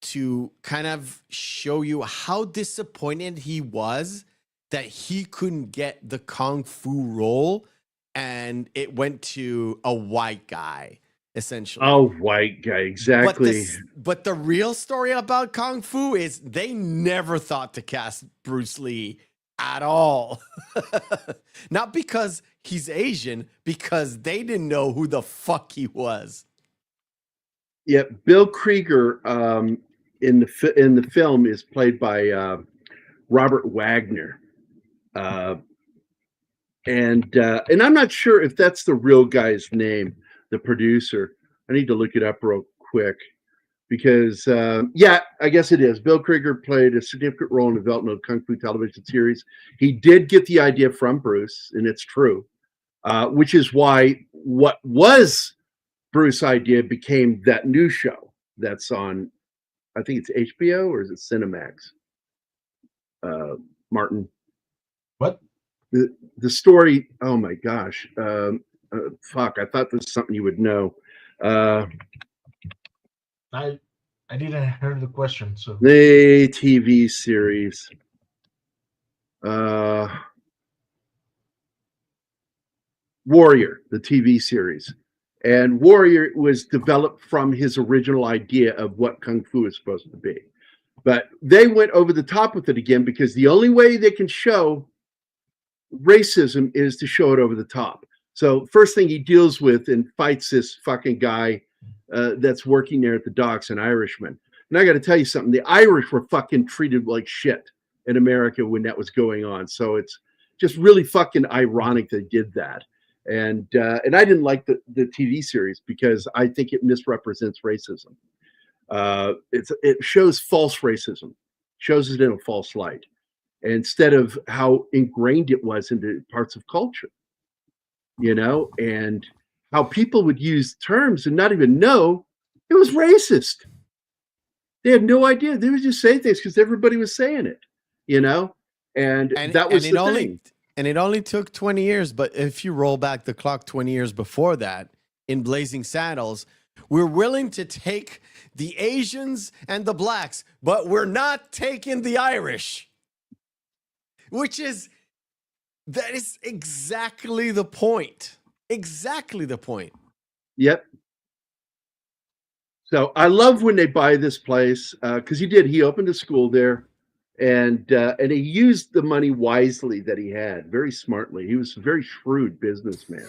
to kind of show you how disappointed he was that he couldn't get the kung fu role, and it went to a white guy, essentially. Oh, white guy, exactly. But the real story about kung fu is they never thought to cast Bruce Lee at all. Not because he's Asian, because they didn't know who the fuck he was. Yeah, Bill Krieger in the film is played by Robert Wagner, and I'm not sure if that's the real guy's name, the producer. I need to look it up real quick because yeah, I guess it is. Bill Krieger played a significant role in the development of Kung Fu television series. He did get the idea from Bruce, and it's true, which is why what was Bruce's idea became that new show that's on, I think it's HBO or is it Cinemax? Martin. What? The story, oh my gosh. Fuck, I thought this was something you would know. I didn't hear the question, so The TV series. Warrior, the TV series. And Warrior was developed from his original idea of what Kung Fu is supposed to be. But they went over the top with it again because the only way they can show racism is to show it over the top. So first thing he deals with and fights this fucking guy that's working there at the docks, an Irishman. And I got to tell you something, the Irish were fucking treated like shit in America when that was going on. So it's just really fucking ironic they did that. And I didn't like the TV series because I think it misrepresents racism. It shows false racism, shows it in a false light, instead of how ingrained it was into parts of culture, you know, and how people would use terms and not even know it was racist. They had no idea. They would just say things because everybody was saying it, you know, and that was the thing. And it only took 20 years, but if you roll back the clock 20 years before that, in Blazing Saddles, we're willing to take the Asians and the blacks, but we're not taking the Irish. That is exactly the point. Exactly the point. Yep. So I love when they buy this place because he opened a school there. And he used the money wisely that he had, very smartly. He was a very shrewd businessman.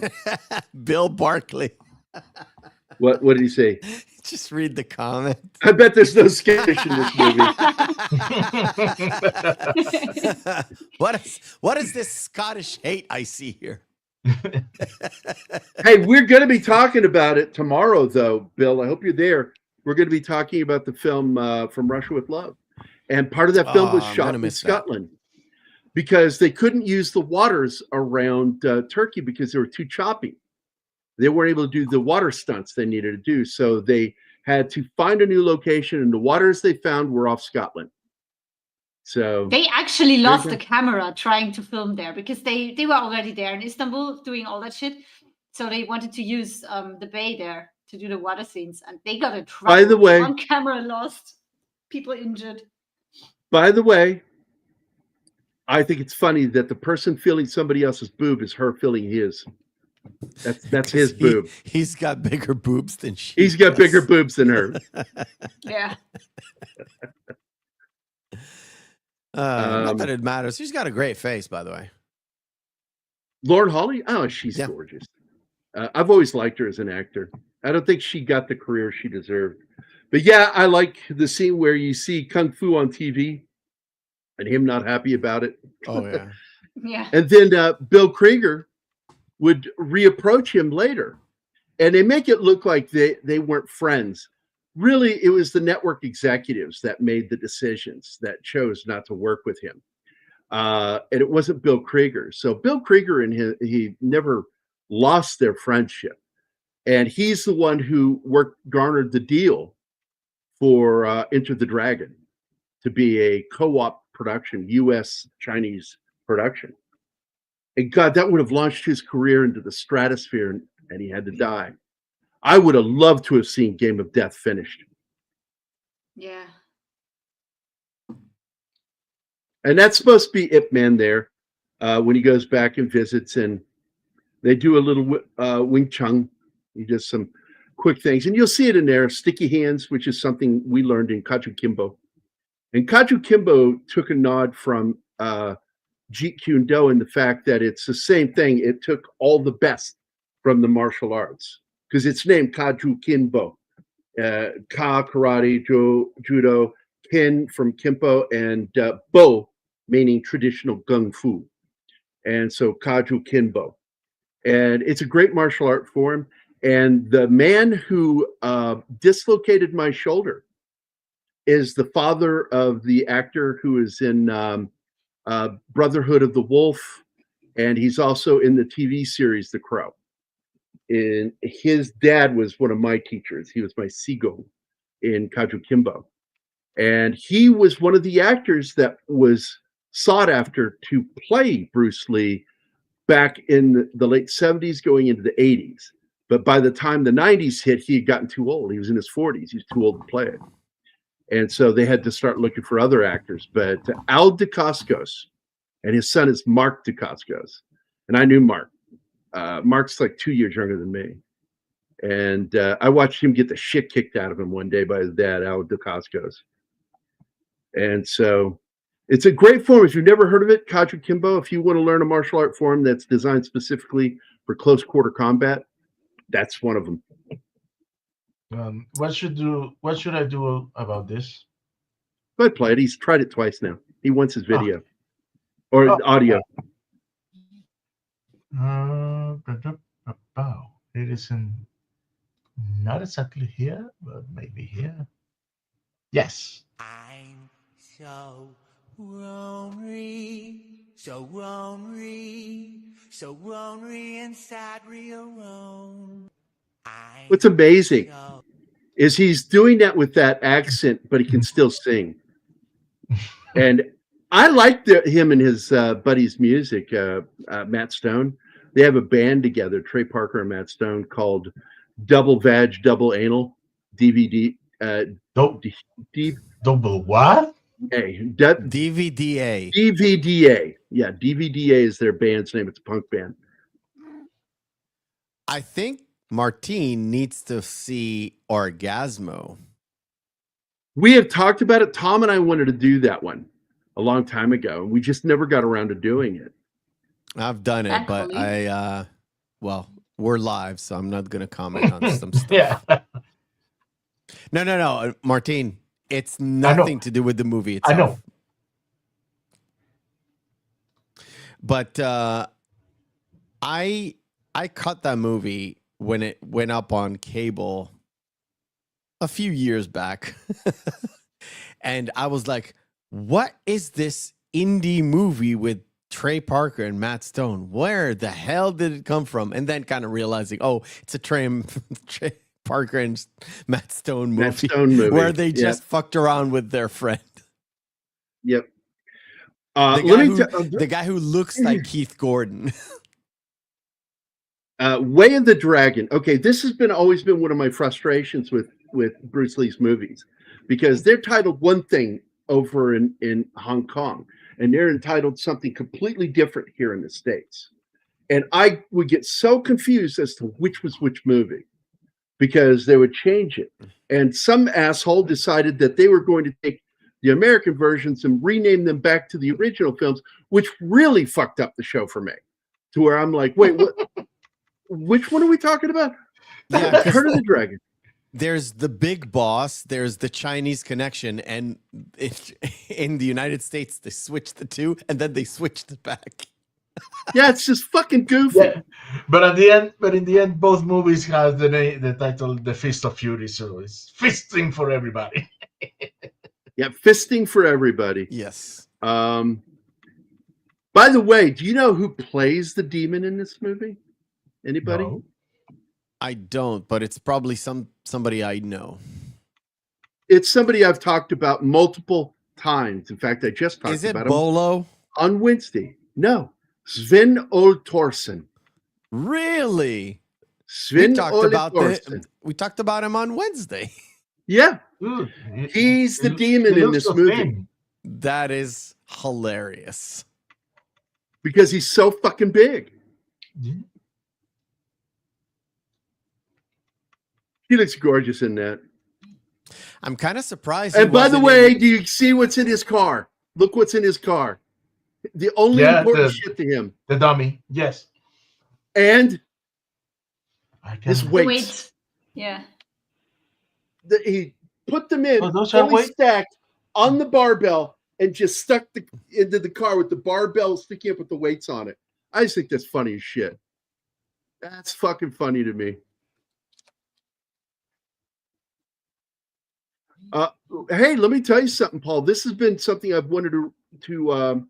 Bill Barkley. What did he say? Just read the comment. I bet there's no Scottish in this movie. What is this Scottish hate I see here? Hey, we're going to be talking about it tomorrow, though, Bill. I hope you're there. We're going to be talking about the film From Russia with Love. And part of that film was shot in Scotland because they couldn't use the waters around Turkey because they were too choppy. They weren't able to do the water stunts they needed to do. So they had to find a new location, and the waters they found were off Scotland. So they actually lost the camera trying to film there because they were already there in Istanbul doing all that shit. So they wanted to use the bay there to do the water scenes, and they got in trouble. By the way, one camera lost, people injured. By the way, I think it's funny that the person feeling somebody else's boob is her feeling his. That's his boob. He's got bigger boobs than she. He's got bigger boobs than her. Yeah. Not that it matters. She's got a great face, by the way. Lauren Holly? Oh, she's gorgeous. I've always liked her as an actor. I don't think she got the career she deserved. But yeah, I like the scene where you see Kung Fu on TV and him not happy about it. Oh, yeah. Yeah. And then Bill Krieger would reapproach him later. And they make it look like they weren't friends. Really, it was the network executives that made the decisions that chose not to work with him. And it wasn't Bill Krieger. So Bill Krieger and he never lost their friendship. And he's the one who garnered the deal for Enter the Dragon to be a co-op production, U.S.-Chinese production. And God, that would have launched his career into the stratosphere, and he had to die. I would have loved to have seen Game of Death finished. Yeah. And that's supposed to be Ip Man there when he goes back and visits, and they do a little Wing Chun. He does some quick things, and you'll see it in there. Sticky hands, which is something we learned in Kaju Kimbo. And Kaju Kimbo took a nod from Jeet Kune Do in the fact that it's the same thing. It took all the best from the martial arts because it's named Kaju Kimbo. Ka, karate, judo, kin from Kimpo, and bo, meaning traditional gung fu. And so Kaju Kimbo. And it's a great martial art form. And the man who dislocated my shoulder is the father of the actor who is in Brotherhood of the Wolf. And he's also in the TV series The Crow. And his dad was one of my teachers. He was my Sigo in Kaju Kimbo. And he was one of the actors that was sought after to play Bruce Lee back in the late 70s, going into the 80s. But by the time the 90s hit, he had gotten too old. He was in his 40s. He was too old to play it. And so they had to start looking for other actors. But Al Dacascos, and his son is Mark Dacascos. And I knew Mark. Mark's like 2 years younger than me. And I watched him get the shit kicked out of him one day by his dad, Al Dacascos. And so it's a great form. If you've never heard of it, Kaju Kimbo, if you want to learn a martial art form that's designed specifically for close quarter combat, that's one of them. What should I do about this? Go ahead, play it. He's tried it twice now. He wants his video or audio. It isn't not exactly here, but maybe here. Yes. I'm so lonely, so lonely, so lonely inside real alone. What's amazing is he's doing that with that accent, but he can still sing. And I like him and his buddy's music, Matt Stone. They have a band together, Trey Parker and Matt Stone, called Double Vag, Double Anal, DVD. Double what? DVDA. DVDA. Yeah, DVDA is their band's name. It's a punk band. I think Martine needs to see Orgasmo. We have talked about it. Tom and I wanted to do that one a long time ago. We just never got around to doing it. I've done it, but well, we're live, so I'm not going to comment on some stuff. Yeah. No, Martine, it's nothing to do with the movie itself. I know. But I cut that movie when it went up on cable a few years back. And I was like, what is this indie movie with Trey Parker and Matt Stone? Where the hell did it come from? And then kind of realizing, oh, it's a Trey Parker and Matt Stone movie, where they just fucked around with their friend. Yep. The guy who looks like Keith Gordon. Way of the Dragon. Okay, this has always been one of my frustrations with Bruce Lee's movies, because they're titled one thing over in Hong Kong, and they're entitled something completely different here in the States. And I would get so confused as to which was which movie, because they would change it. And some asshole decided that they were going to take the American versions and rename them back to the original films, which really fucked up the show for me, to where I'm like, wait, what? Which one are we talking about? Yeah, Heard of the Dragon. There's the Big Boss, there's the Chinese Connection, and in the United States they switched the two, and then they switched it back. Yeah, it's just fucking goofy. Yeah. But in the end, both movies have the title "The Fist of Fury," so it's fisting for everybody. Yeah, fisting for everybody. Yes. By the way, do you know who plays the demon in this movie? Anybody? No. I don't, but it's probably somebody I know. It's somebody I've talked about multiple times. In fact, I just talked about him Bolo? on Wednesday. No, Sven Ole Thorsen. Really? Sven Ole Thorsen. We talked about him on Wednesday. Yeah, Dude, he's the demon he in looks this so movie thin. That is hilarious. because he's so fucking big. Yeah. He looks gorgeous in that. I'm kind of surprised. And by the way, do you see what's in his car? Look what's in his car. The only important shit to him. The dummy, yes. And his The weights. weights. Yeah. He put them in, Oh, those are fully weights? stacked on the barbell, and just stuck into the car with the barbell sticking up with the weights on it. I just think that's funny as shit. That's fucking funny to me. Hey, let me tell you something, Paul. This has been something I've wanted to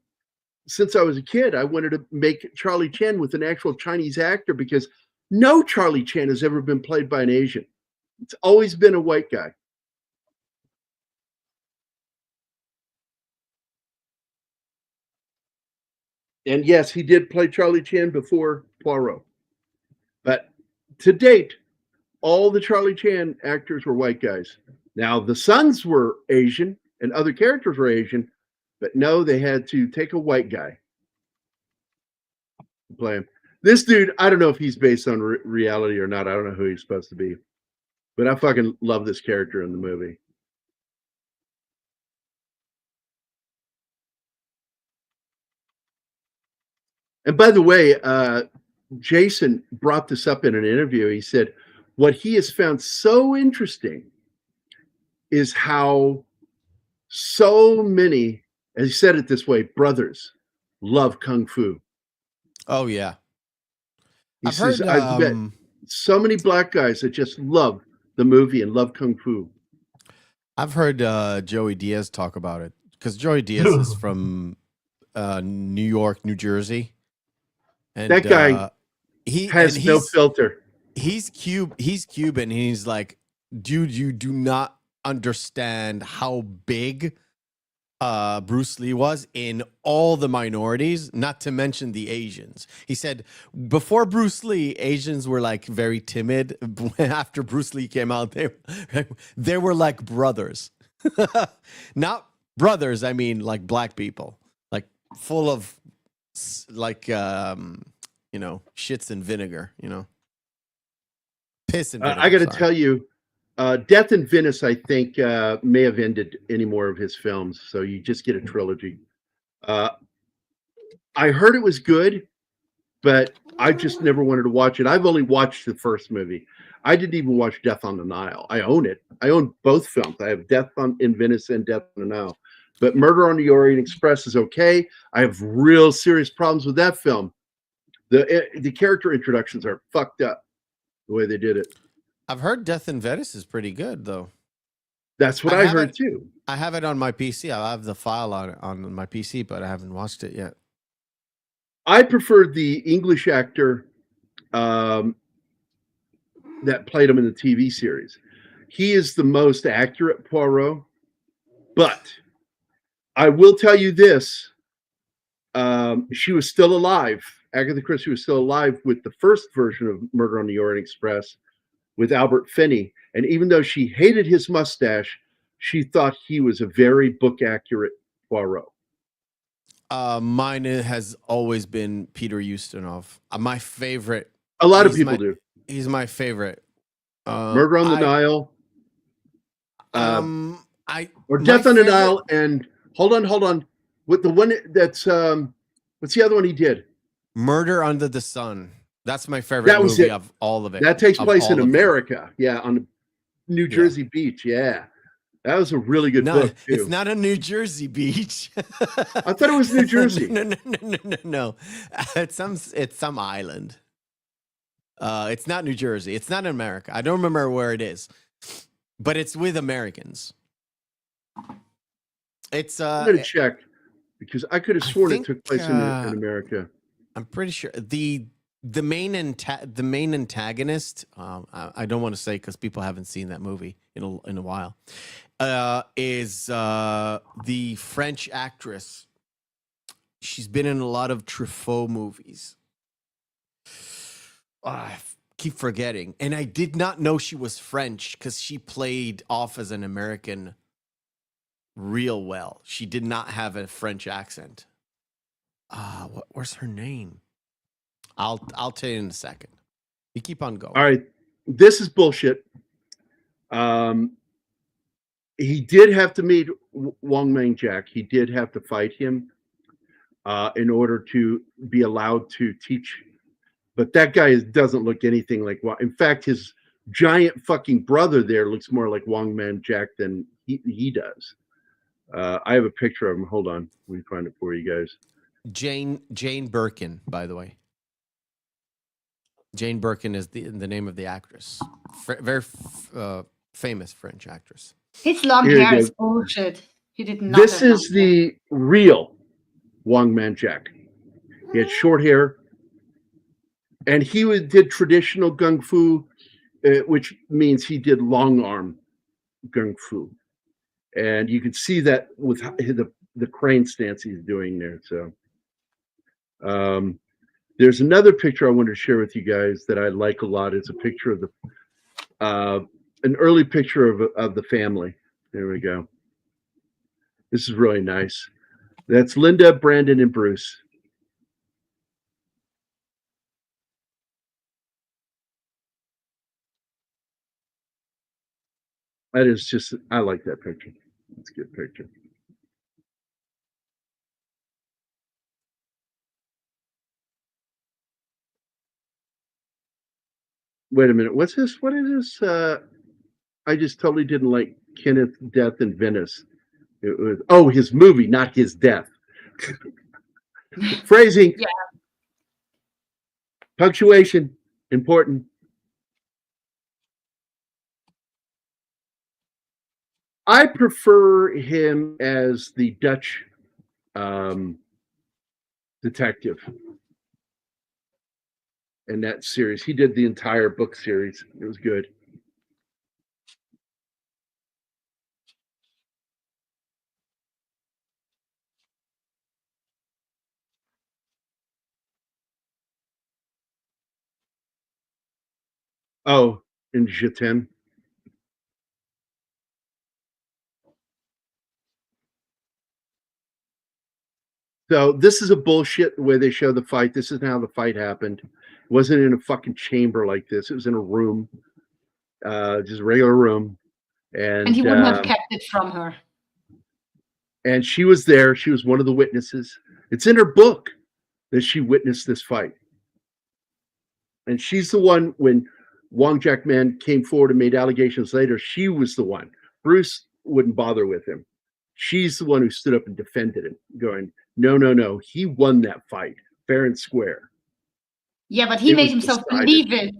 since I was a kid. I wanted to make Charlie Chan with an actual Chinese actor because no Charlie Chan has ever been played by an Asian. It's always been a white guy. And yes, he did play Charlie Chan before Poirot. But to date, all the Charlie Chan actors were white guys. Now, the sons were Asian and other characters were Asian, but no, they had to take a white guy to play him. This dude, I don't know if he's based on reality or not. I don't know who he's supposed to be. But I fucking love this character in the movie. And by the way, Jason brought this up in an interview. He said, what he has found so interesting is how so many, as he said it this way, brothers love Kung Fu. Oh, yeah. He says, I've met so many black guys that just love the movie and love Kung Fu. I've heard Joey Diaz talk about it because Joey Diaz is from New York, New Jersey. And that guy has no filter. He's Cuban. He's like, dude, you do not understand how big Bruce Lee was in all the minorities, not to mention the Asians. He said before Bruce Lee, Asians were like very timid. After Bruce Lee came out, they were like brothers. Not brothers, I mean like black people, like full of like shits and vinegar, piss and vinegar. I got to tell you, Death in Venice, I think, may have ended any more of his films. So you just get a trilogy. I heard it was good, but I just never wanted to watch it. I've only watched the first movie. I didn't even watch Death on the Nile. I own it. I own both films. I have Death in Venice and Death on the Nile. But Murder on the Orient Express is okay. I have real serious problems with that film. The character introductions are fucked up the way they did it. I've heard Death in Venice is pretty good, though. That's what I heard, too. I have it on my PC. I have the file on my PC, but I haven't watched it yet. I preferred the English actor that played him in the TV series. He is the most accurate Poirot, but I will tell you this. She was still alive. Agatha Christie was still alive with the first version of Murder on the Orient Express with Albert Finney. And even though she hated his mustache, she thought he was a very book accurate Poirot. Mine has always been Peter Ustinov. My favorite. A lot of people do. He's my favorite. Murder on the Nile. Or Death on the Nile. And hold on. With the one that's what's the other one he did? Murder Under the Sun. That's my favorite movie of all of it. That takes place in America. Yeah, on New Jersey beach. Yeah. That was a really good book, too. It's not a New Jersey beach. I thought it was New Jersey. No. It's some island. It's not New Jersey. It's not in America. I don't remember where it is. But it's with Americans. It's I'm gonna check because I could have sworn it took place in America. I'm pretty sure the main antagonist. I don't want to say because people haven't seen that movie in a while. Is the French actress? She's been in a lot of Truffaut movies. I keep forgetting. And I did not know she was French because she played off as an American real well. She did not have a French accent. Where's her name? I'll tell you in a second. You keep on going. All right, this is bullshit. He did have to meet Wong Mang Jack. He did have to fight him in order to be allowed to teach. But that guy doesn't look anything like Wong. In fact, his giant fucking brother there looks more like Wong Man Jack than he does. I have a picture of him. Hold on. Let me find it for you guys. Jane Birkin, by the way. Jane Birkin is the name of the actress. Very famous French actress. His long Here you hair go. is bullshit. He did not. This have is long hair. the real Wong Man Jack. He had short hair. And he did traditional gung fu, which means he did long arm gung fu. And you can see that with the crane stance he's doing there. So there's another picture I wanted to share with you guys that I like a lot. It's a picture of an early picture of the family. There we go. This is really nice. That's Linda, Brandon, and Bruce. That is just, I like that picture. It's a good picture. Wait a minute. What's this? What is this? I just totally didn't like Kenneth's death in Venice. It was his movie, not his death. Phrasing. Yeah. Punctuation. Important. I prefer him as the Dutch detective in that series. He did the entire book series. It was good. Oh, and Je t'aime. So this is a bullshit the way they show the fight. This isn't how the fight happened. It wasn't in a fucking chamber like this. It was in a room, just a regular room. And he wouldn't have kept it from her. And she was there. She was one of the witnesses. It's in her book that she witnessed this fight. And she's the one, when Wong Jack Man came forward and made allegations later, she was the one. Bruce wouldn't bother with him. She's the one who stood up and defended him, going, no. He won that fight, fair and square. Yeah, but he It made was himself decided. believe it.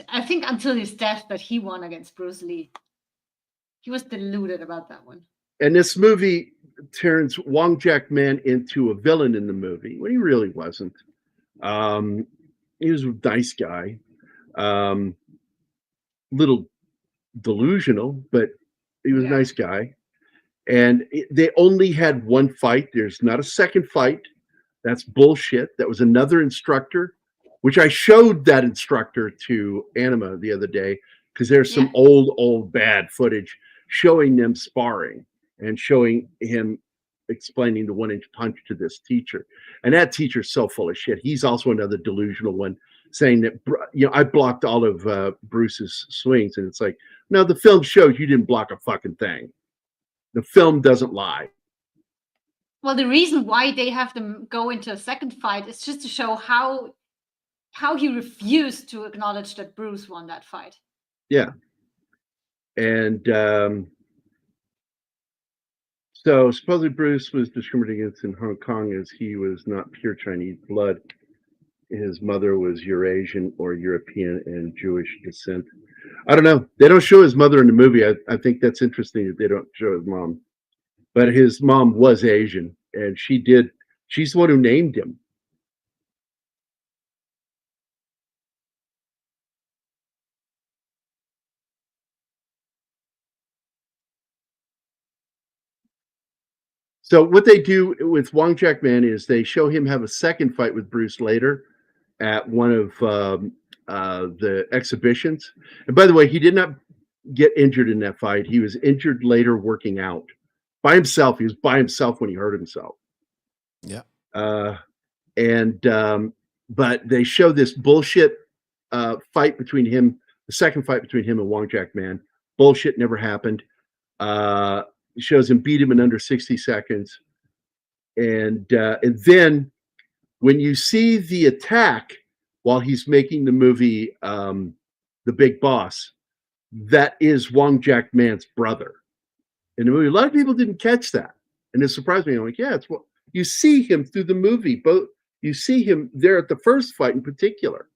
I think until his death that he won against Bruce Lee. He was deluded about that one. And this movie turns Wong Jack Man into a villain in the movie when he really wasn't. He was a nice guy, little delusional, but he was a nice guy. And they only had one fight. There's not a second fight. That's bullshit. That was another instructor, which I showed that instructor to Anima the other day, because there's some old bad footage showing them sparring and showing him explaining the 1-inch punch to this teacher. And that teacher's so full of shit. He's also another delusional one, saying that, I blocked all of Bruce's swings. And it's like, no, the film shows you didn't block a fucking thing. The film doesn't lie. Well, the reason why they have them go into a second fight is just to show how he refused to acknowledge that Bruce won that fight. Yeah. And so supposedly Bruce was discriminated against in Hong Kong as he was not pure Chinese blood. His mother was Eurasian or European and Jewish descent. I don't know. They don't show his mother in the movie. I think that's interesting that they don't show his mom. But his mom was Asian, and she's the one who named him. So what they do with Wong Jack-man is they show him have a second fight with Bruce later at one of the exhibitions. And by the way, he did not get injured in that fight. He was injured later working out by himself. He was by himself when he hurt himself. Yeah. But they show this bullshit fight between him, the second fight between him and Wong Jack-man. Bullshit, never happened. Shows him beat him in under 60 seconds. And then when you see the attack while he's making the movie The Big Boss, that is Wong Jack-man's brother in the movie. A lot of people didn't catch that. And it surprised me. I'm like, yeah, it's what you see him through the movie. Both you see him there at the first fight in particular.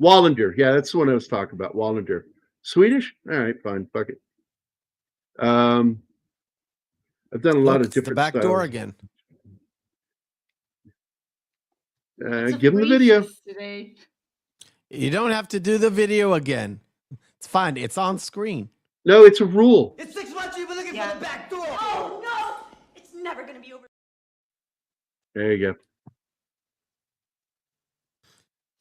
Wallander. Yeah, that's the one I was talking about. Wallander. Swedish? All right, fine. Fuck it. I've done a lot of different the back styles. door again. Give him the video. Today. You don't have to do the video again. It's fine. It's on screen. No, it's a rule. It's 6 months you've been looking Yeah. for the back door. Oh no! It's never gonna be over. There you go.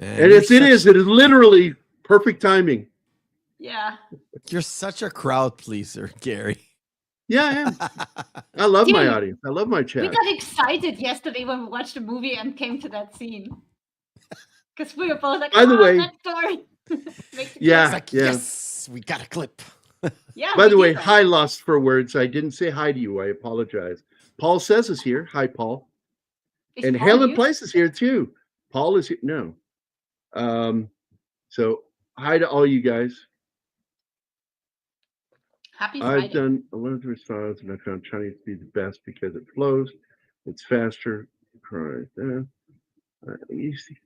And And it is literally perfect timing. Yeah. You're such a crowd pleaser, Gary. Yeah, I am. I love my Dude, audience. I love my We chat. got excited yesterday when we watched the movie and came to that scene. Because we were both like, By the way- that story. Makes it Yeah. It's like, yes, we got a clip. Yeah. By we the way, did that. hi, Lost for Words. I didn't say hi to you. I apologize. Paul says is here. Hi, Paul. Is And Paul Helen you? Place is here too. Paul is here. No. So hi to all you guys. Happy I've Friday. done a lot of the styles and I found Chinese to be the best because it flows. It's faster. Right there. You see.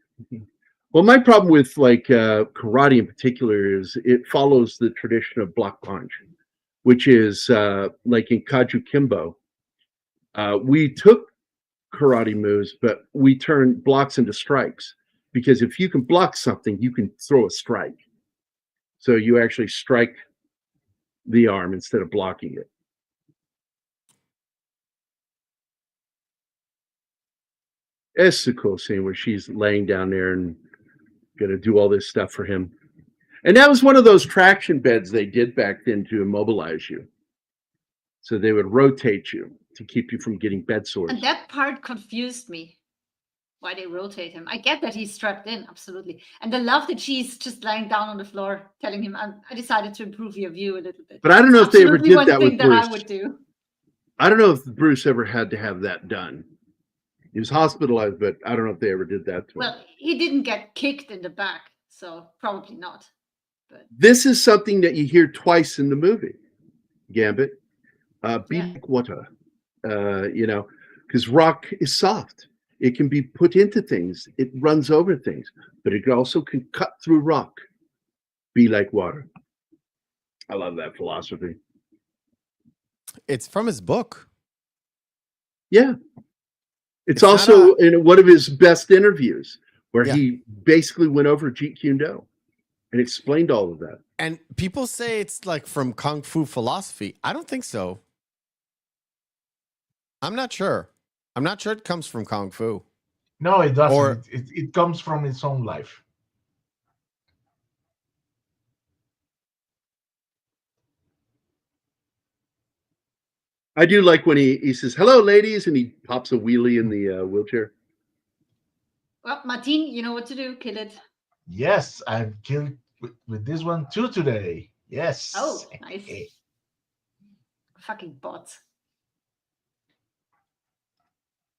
Well, my problem with like karate in particular is it follows the tradition of block punch, which is like in Kaju Kimbo. We took karate moves, but we turned blocks into strikes because if you can block something, you can throw a strike. So you actually strike the arm instead of blocking it. It's a cool scene where she's laying down there and gonna do all this stuff for him. And that was one of those traction beds they did back then to immobilize you. So they would rotate you to keep you from getting bed sores. And that part confused me. Why they rotate him. I get that he's strapped in, absolutely. And I love that she's just lying down on the floor telling him, I decided to improve your view a little bit. But I don't know if they ever Absolutely did one that thing with that I Bruce. would do. I don't know if Bruce ever had to have that done. He was hospitalized, but I don't know if they ever did that to him. Well, he didn't get kicked in the back, so probably not. But This is something that you hear twice in the movie, Gambit. Be Yeah. like water, because rock is soft. It can be put into things. It runs over things, but it also can cut through rock. Be like water. I love that philosophy. It's from his book. Yeah. It's It's not also in one of his best interviews where Yeah. he basically went over Jeet Kune Do and explained all of that. And people say it's like from Kung Fu philosophy. I don't think so. I'm not sure. I'm not sure it comes from Kung Fu. No, it doesn't. Or- It comes from its own life. I do like when he says, "Hello, ladies," and he pops a wheelie in the wheelchair. well, Martin, you know what to do. Kill it. Yes, I've killed with this one too today. Yes. Oh, nice. Fucking bots.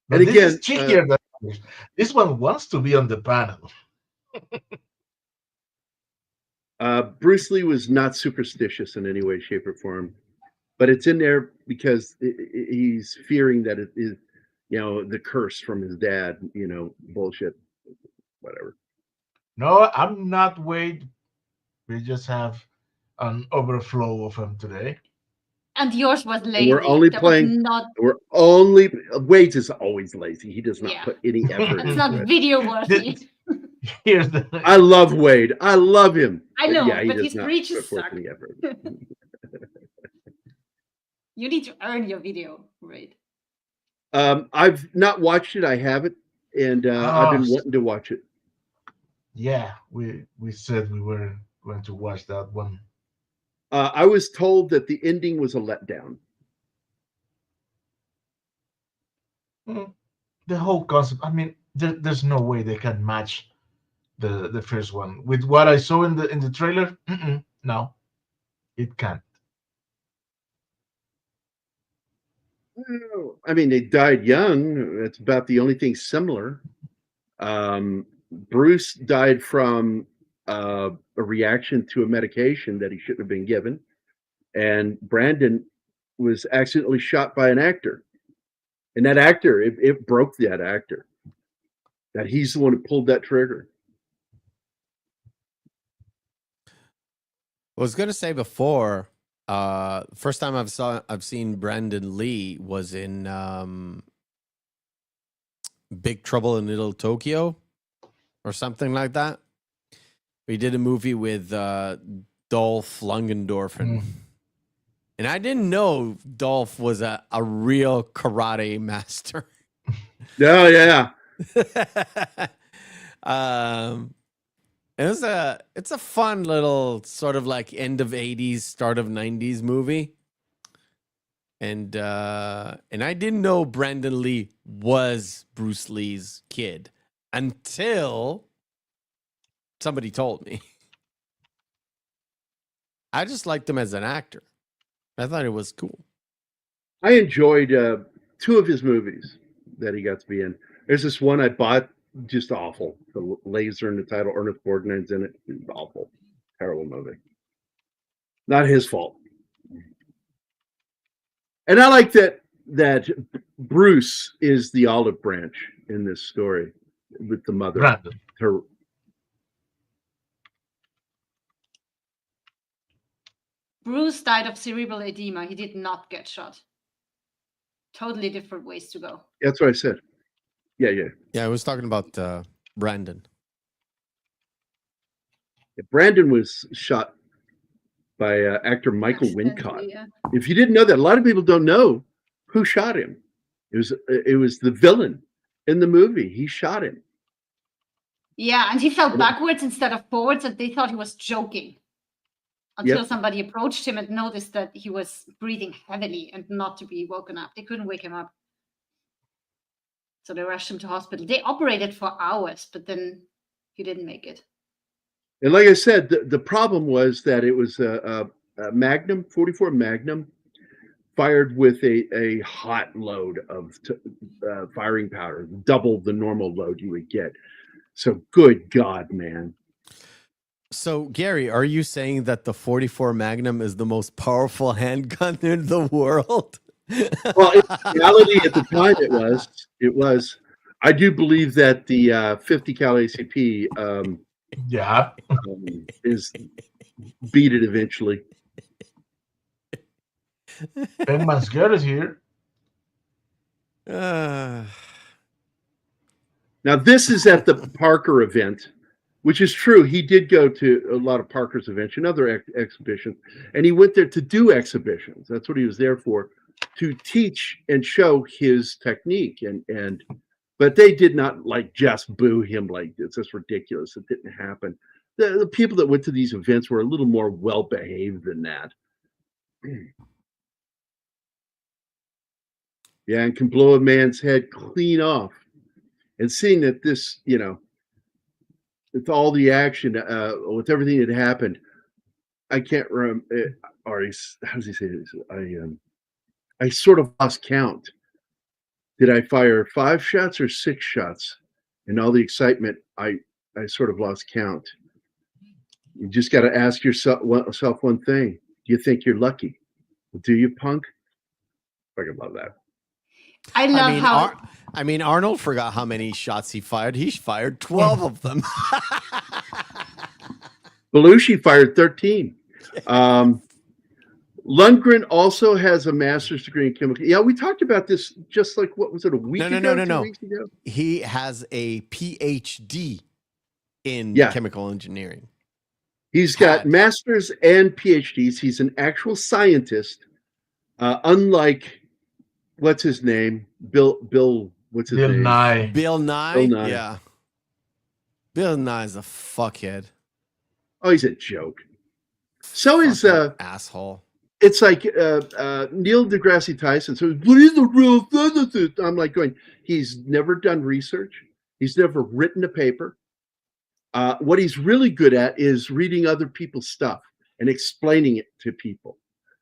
But And this again, is cheekier than others. This one wants to be on the panel. Bruce Lee was not superstitious in any way, shape, or form, but it's in there because he's fearing that it is, the curse from his dad, bullshit, whatever. No, I'm not Wade. We just have an overflow of them today. And yours was lazy. we're only That was playing- not. Wade's is always lazy. He does not Yeah. put any effort That's into not it. video worthy. Here's the I love Wade. I love him. I know, yeah, he but does his not breeches put forth suck. any effort. You need to earn your video, right? I've not watched it. I haven't, and I've been wanting to watch it. Yeah, we said we were going to watch that one. I was told that the ending was a letdown. The whole concept. I mean, there's no way they can match the first one with what I saw in the trailer. No, it can't. Well, I mean, they died young. That's about the only thing similar. Bruce died from a reaction to a medication that he shouldn't have been given, and Brandon was accidentally shot by an actor. And that actor, it broke that actor. That he's the one who pulled that trigger. I was gonna say before, first time I've seen Brandon Lee was in Big Trouble in Little Tokyo or something like that. We did a movie with Dolph Lundgren. And I didn't know Dolph was a real karate master. Oh, yeah. It's a fun little sort of like end of 80s, start of 90s movie. And I didn't know Brandon Lee was Bruce Lee's kid until somebody told me. I just liked him as an actor. I thought it was cool. I enjoyed 2 of his movies that he got to be in. There's this one I bought, just awful. The laser in the title, Ernest Borgnine's in it. It's awful. Terrible movie. Not his fault. And I like that Bruce is the olive branch in this story with the mother. Brandon. Her, Bruce died of cerebral edema. He did not get shot. Totally different ways to go. that's what I said. Yeah. Yeah, I was talking about Brandon. Yeah, Brandon was shot by actor Michael Wincott. Yeah. If you didn't know that, a lot of people don't know who shot him. It was the villain in the movie. He shot him. Yeah, and he fell backwards instead of forwards, and they thought he was joking. Until somebody approached him and noticed that he was breathing heavily and not to be woken up. They couldn't wake him up. So they rushed him to hospital. They operated for hours, but then he didn't make it. And like I said, the problem was that it was a Magnum, 44 Magnum, fired with a hot load of firing powder, double the normal load you would get. So good God, man. So, Gary, are you saying that the 44 Magnum is the most powerful handgun in the world? Well, in reality, at the time, it was. I do believe that the 50 cal ACP is beat it eventually. Ben Masger is here. Now, this is at the Parker event, which is true. He did go to a lot of Parker's events and other exhibitions, and he went there to do exhibitions. That's what he was there for, to teach and show his technique. But they did not just boo him like this. That's ridiculous. It didn't happen. The people that went to these events were a little more well-behaved than that. Yeah, and can blow a man's head clean off. And seeing that this, with all the action, with everything that happened, I can't remember. Or how does he say this? I sort of lost count. Did I fire 5 shots or 6 shots? And all the excitement, I sort of lost count. You just got to ask yourself one thing. Do you think you're lucky? Do you, punk? I fucking love that. I love how... Arnold forgot how many shots he fired. He fired 12 of them. Belushi fired 13. Lundgren also has a master's degree in chemical. Yeah, we talked about this just like, what was it, a week ago? No. 2 weeks ago? He has a PhD in chemical engineering. He's got masters and PhDs. He's an actual scientist. Unlike, what's his name? Bill, what's his Bill name? Nye. Bill Nye? Bill Nye. Yeah. Bill Nye's a fuckhead. Oh, he's a joke. So is Fucking asshole. it's like Neil deGrasse Tyson. So what is the real physicist? I'm like going, he's never done research. He's never written a paper. What he's really good at is reading other people's stuff and explaining it to people.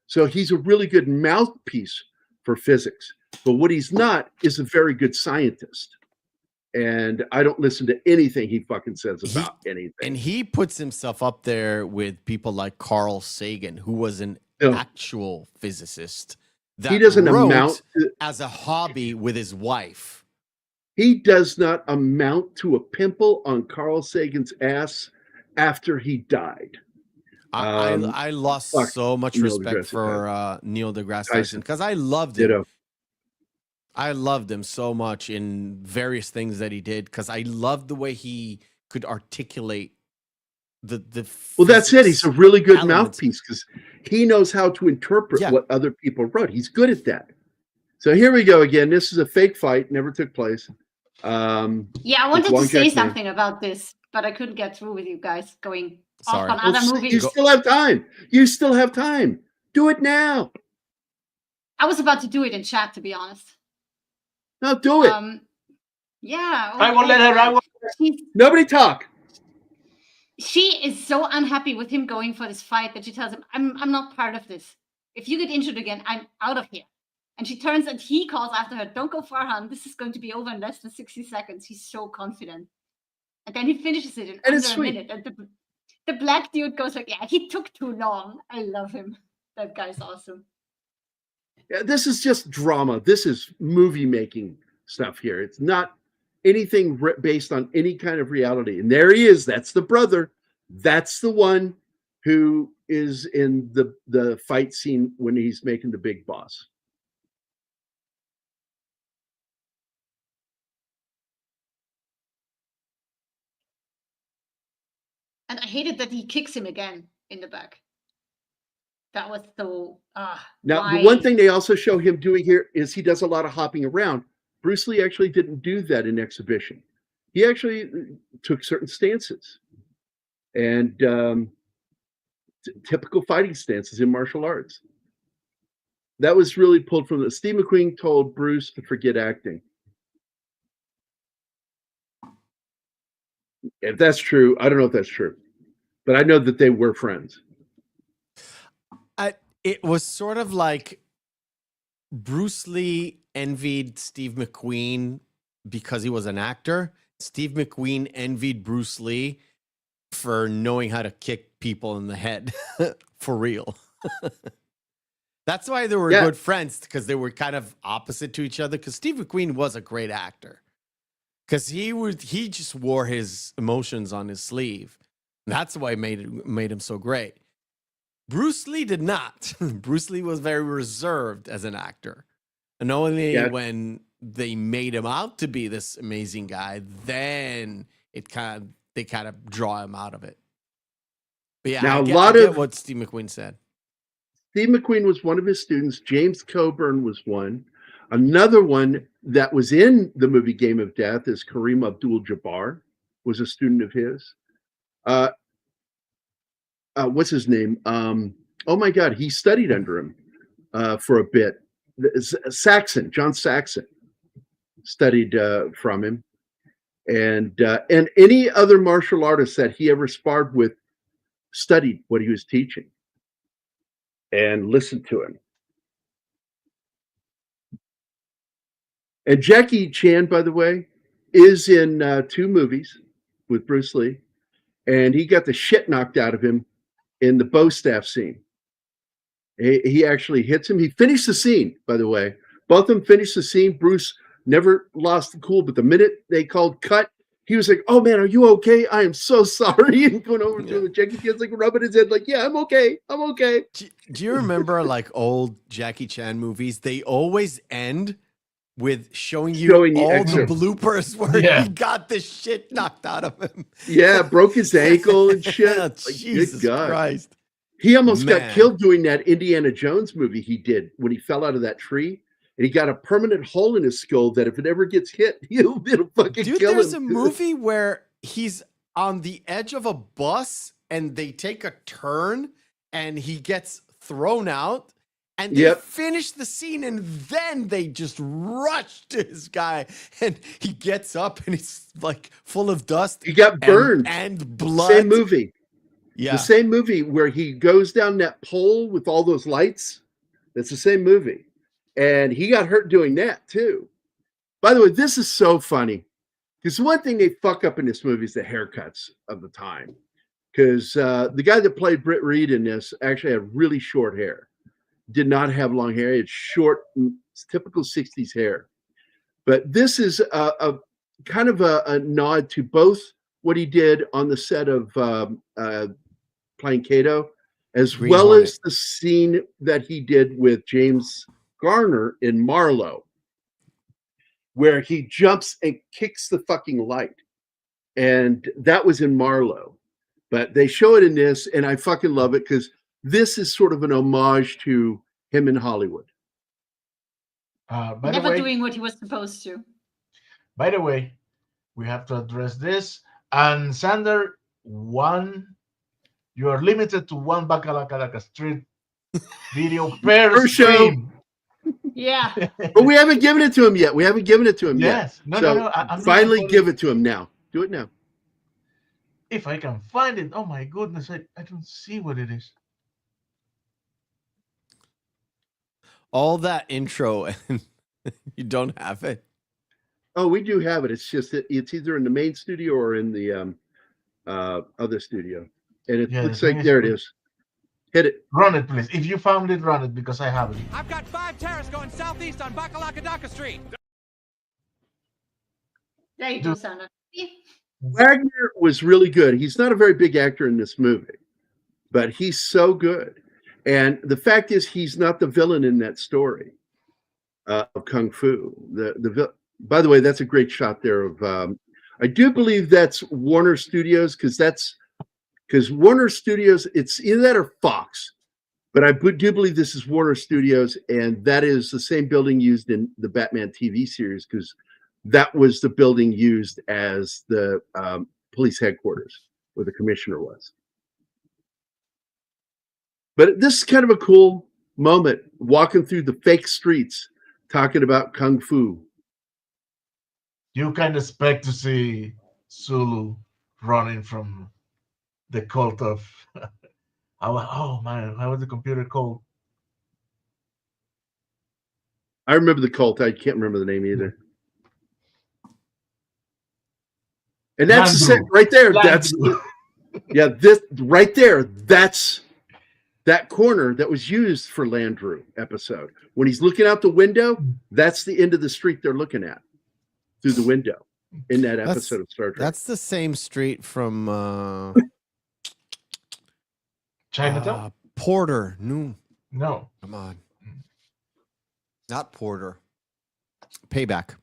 So he's a really good mouthpiece for physics. But what he's not is a very good scientist. And I don't listen to anything he fucking says about anything. And he puts himself up there with people like Carl Sagan, who was an No. actual physicist that He doesn't wrote amount to, as a hobby with his wife. he does not amount to a pimple on Carl Sagan's ass after he died. I lost fuck so much Neil respect deGrasse for Neil deGrasse Tyson. Tyson because I loved him. Ditto. I loved him so much in various things that he did because I loved the way he could articulate the Well, that's it. He's a really good elements. mouthpiece because he knows how to interpret Yeah. what other people wrote. He's good at that. So here we go again. This is a fake fight, never took place. Yeah, I wanted to One say Jack Man. something about this, but I couldn't get through with you guys going Sorry. off on other You movies. still have time. You still have time. Do it now. I was about to do it in chat, to be honest. No, do it. Yeah. I won't let her. I won't. Nobody talk. She is so unhappy with him going for this fight that she tells him, I'm not part of this. If you get injured again, I'm out of here. And she turns and he calls after her, don't go Farhan. This is going to be over in less than 60 seconds. He's so confident. And then he finishes it in And it's under a sweet. minute. And the black dude goes like, yeah, he took too long. I love him. That guy's awesome. Yeah, this is just drama. This is movie making stuff here. It's not anything based on any kind of reality. And there he is. That's the brother. That's the one who is in the fight scene when he's making the big boss. And I hated that he kicks him again in the back. That was so. Now, the one thing they also show him doing here is he does a lot of hopping around. Bruce Lee actually didn't do that in Exhibition. He actually took certain stances and typical fighting stances in martial arts. That was really pulled from Steve McQueen told Bruce to forget acting. If that's true, I don't know if that's true, but I know that they were friends. It was sort of like Bruce Lee envied Steve McQueen because he was an actor. Steve McQueen envied Bruce Lee for knowing how to kick people in the head for real. That's why they were good friends, because they were kind of opposite to each other. Because Steve McQueen was a great actor, because he just wore his emotions on his sleeve. That's why made him so great. Bruce Lee did not. Bruce Lee was very reserved as an actor. And only when they made him out to be this amazing guy, then they kind of draw him out of it. But yeah, now, I get what Steve McQueen said. Steve McQueen was one of his students. James Coburn was one. Another one that was in the movie Game of Death is Kareem Abdul-Jabbar, was a student of his. What's his name? Oh my God, he studied under him for a bit. John Saxon studied from him, and any other martial artist that he ever sparred with studied what he was teaching and listened to him. And Jackie Chan, by the way, is in 2 movies with Bruce Lee, and he got the shit knocked out of him in the bow staff scene. He actually hits him. He finished the scene, by the way. Both of them finished the scene. Bruce never lost the cool, but the minute they called cut, he was like, "Oh man, are you okay? I am so sorry." And going over to him, Jackie Chan's like rubbing his head, like, "Yeah, I'm okay. I'm okay." Do you remember like old Jackie Chan movies? They always end with showing you all the bloopers where he got the shit knocked out of him. Yeah, broke his ankle and shit. Jesus God. Christ. He almost got Man. killed doing that Indiana Jones movie he did when he fell out of that tree. And he got a permanent hole in his skull that if it ever gets hit, it'll fucking Dude, kill him. there's a movie where he's on the edge of a bus and they take a turn and he gets thrown out and they finish the scene and then they just rush to this guy and he gets up and he's like full of dust. He got burned. And blood. Same movie. Yeah. The same movie where he goes down that pole with all those lights. That's the same movie. And he got hurt doing that too. By the way, this is so funny. Because one thing they fuck up in this movie is the haircuts of the time. Because the guy that played Britt Reed in this actually had really short hair. Did not have long hair. He had short, typical 60s hair. But this is a kind of a nod to both what he did on the set of playing Kato, as Green well Hornet. as the scene that he did with James Garner in Marlowe, where he jumps and kicks the fucking light. And that was in Marlowe. But they show it in this, and I fucking love it because this is sort of an homage to him in Hollywood. By the Never way, doing what he was supposed to. by the way, we have to address this. And Sander, you are limited to one Bacalaca Street video per show. stream. Yeah. But we haven't given it to him yet. We haven't given it to him Yes. yet. No. I'm Finally looking for give it to him now. Do it now. If I can find it. Oh my goodness, I don't see what it is. All that intro and you don't have it. Oh, we do have it. It's just that it's either in the main studio or in the other studio. And it looks like there it is. Hit it. Run it, please. If you found it, run it because I haven't. I've got 5 terrace going southeast on Bakalakadaka Street. There you go, Sandra. Wagner was really good. He's not a very big actor in this movie, but he's so good. And the fact is, he's not the villain in that story of Kung Fu. By the way, that's a great shot there of. I do believe that's Warner Studios because Warner Studios, it's either that or Fox, but I do believe this is Warner Studios, and that is the same building used in the Batman TV series because that was the building used as the police headquarters where the commissioner was. But this is kind of a cool moment, walking through the fake streets, talking about Kung Fu. You can expect to see Zulu running from the cult of... oh man, how was the computer called? I remember the cult. I can't remember the name either. And that's the set right there. That's this right there. That's that corner that was used for Landru episode. When he's looking out the window, that's the end of the street they're looking at through the window in that episode of Star Trek. That's the same street from Chinatown? Porter. No. Come on. Not Porter. Payback.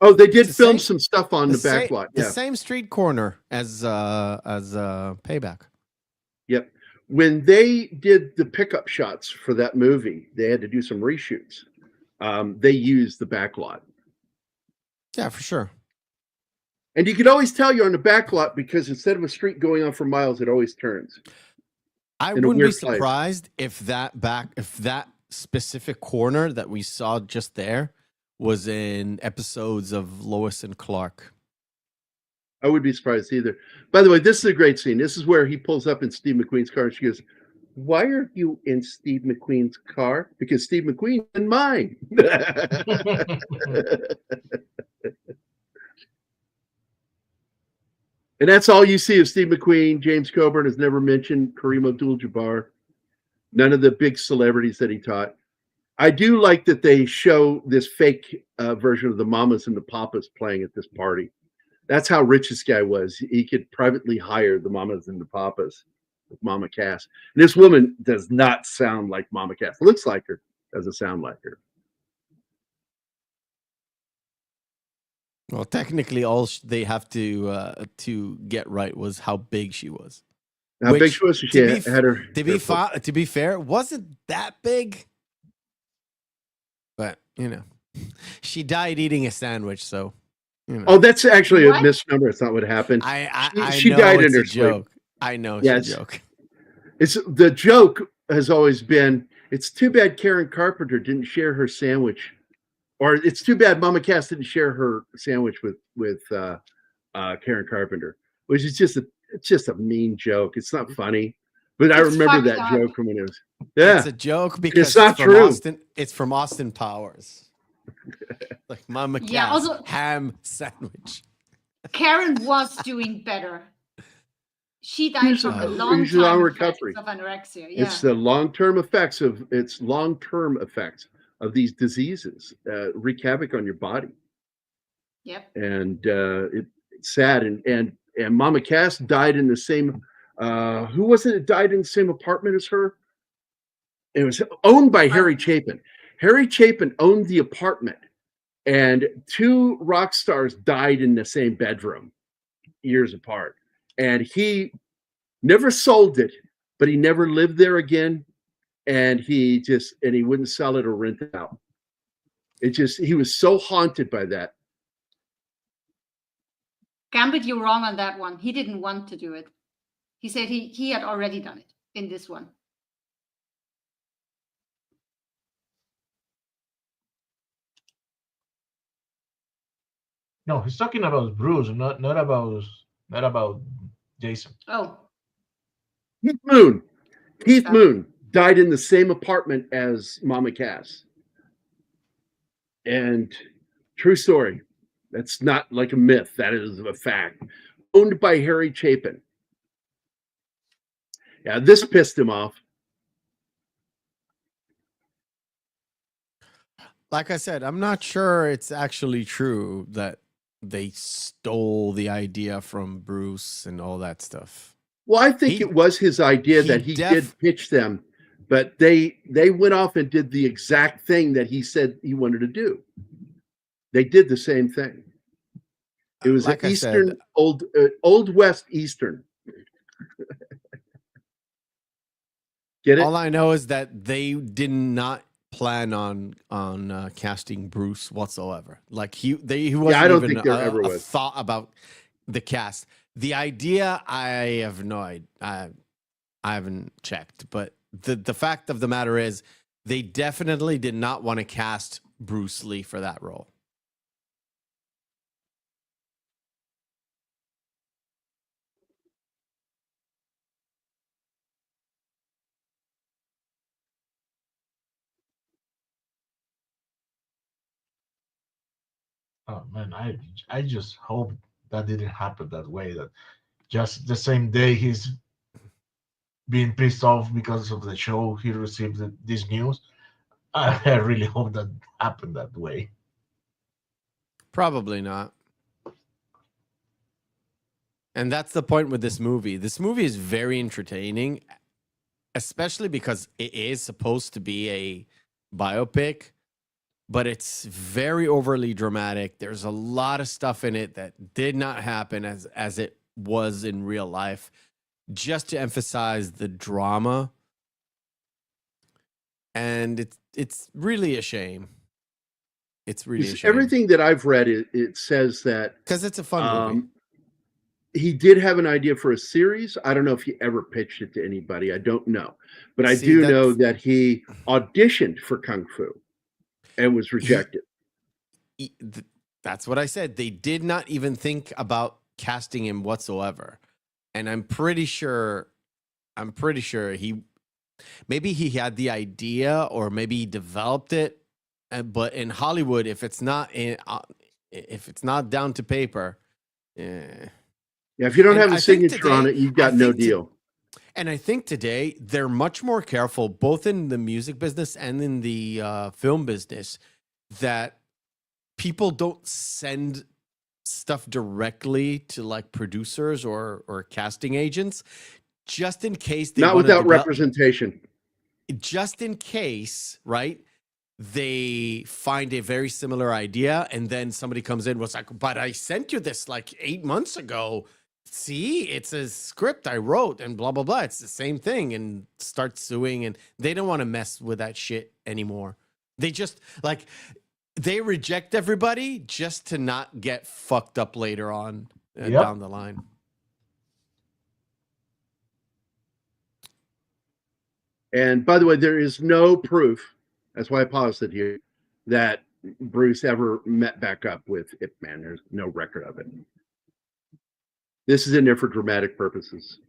Oh, they did film some stuff on the back lot. The same street corner as Payback. Yep. When they did the pickup shots for that movie, they had to do some reshoots. They used the back lot. Yeah, for sure. And you could always tell you're on the back lot because instead of a street going on for miles, it always turns. I wouldn't be surprised if that specific corner that we saw just there was in episodes of Lois and Clark. I would be surprised either. By the way, this is a great scene. This is where he pulls up in Steve McQueen's car and she goes, "Why are you in Steve McQueen's car?" Because Steve McQueen in mine. And that's all you see of Steve McQueen. James Coburn has never mentioned Kareem Abdul-Jabbar. None of the big celebrities that he taught. I do like that they show this fake version of the Mamas and the Papas playing at this party. That's how rich this guy was. He could privately hire the Mamas and the Papas with Mama Cass. And this woman does not sound like Mama Cass. Looks like her, doesn't sound like her. Well, technically, all they have to get right was how big she was. How big Which, she was? She to be had her. to be fair, wasn't that big. But she died eating a sandwich, so Oh, that's actually a What? misnomer. It's not what happened. I She know died in it's her a sleep. joke. I know it's a joke. It's the joke has always been. It's too bad Karen Carpenter didn't share her sandwich, or it's too bad Mama Cass didn't share her sandwich with Karen Carpenter, which is just a mean joke. It's not funny, but I It's remember fucked that up. joke from when it was. Yeah, It's a joke because it's not from true. Austin. It's from Austin Powers. Like Mama Yeah, Cass also- ham sandwich. Karen was doing better. She died from a long She's on time recovery. of anorexia. Yeah. It's the long-term effects of these diseases wreak havoc on your body, Yep. and it's sad. And Mama Cass died in the same. Who was it that died in the same apartment as her? It was owned by Harry Chapin. Harry Chapin owned the apartment, and two rock stars died in the same bedroom, years apart. And he never sold it, but he never lived there again. And he wouldn't sell it or rent it out. He was so haunted by that. Gambit, you're wrong on that one. He didn't want to do it. He said he had already done it in this one. No, he's talking about Bruce, not about Jason. Oh. Keith Moon died in the same apartment as Mama Cass. And true story. That's not like a myth. That is a fact. Owned by Harry Chapin. Yeah, this pissed him off. Like I said, I'm not sure it's actually true that they stole the idea from Bruce and all that stuff. Well, I think it was his idea that he did pitch them, but they went off and did the exact thing that he said he wanted to do. They did the same thing. It was like an Eastern, Old West Eastern. Get it? All I know is that they did not plan on casting Bruce whatsoever. Like he wasn't I don't even think there ever a was thought about the cast. The idea, I have no idea. I haven't checked, but the fact of the matter is, they definitely did not want to cast Bruce Lee for that role. Oh man, I just hope that didn't happen that way. That just the same day he's being pissed off because of the show he received this news. I really hope that happened that way. Probably not. And that's the point with this movie. This movie is very entertaining, especially because it is supposed to be a biopic, but it's very overly dramatic. There's a lot of stuff in it that did not happen as it was in real life, just to emphasize the drama. And it's really a shame. It's really a shame. Everything that I've read, it says that because it's a fun movie. He did have an idea for a series. I don't know if he ever pitched it to anybody. I don't know. But I do know that he auditioned for Kung Fu and was rejected. That's what I said. They did not even think about casting him whatsoever. And I'm pretty sure maybe he had the idea or maybe he developed it. But in Hollywood, if it's not down to paper, yeah, if you don't have a signature on it, you've got no deal. And I think today they're much more careful, both in the music business and in the film business, that people don't send stuff directly to like producers or casting agents, just in case they not without representation. Just in case, right? They find a very similar idea, and then somebody comes in was like, "But I sent you this like 8 months ago." see, it's a script I wrote and blah, blah, blah. It's the same thing, and start suing. And they don't want to mess with that shit anymore. They just like, they reject everybody just to not get fucked up later on down the line. And by the way, there is no proof, that's why I paused it here, that Bruce ever met back up with Ip Man. There's no record of it. This is in there for dramatic purposes.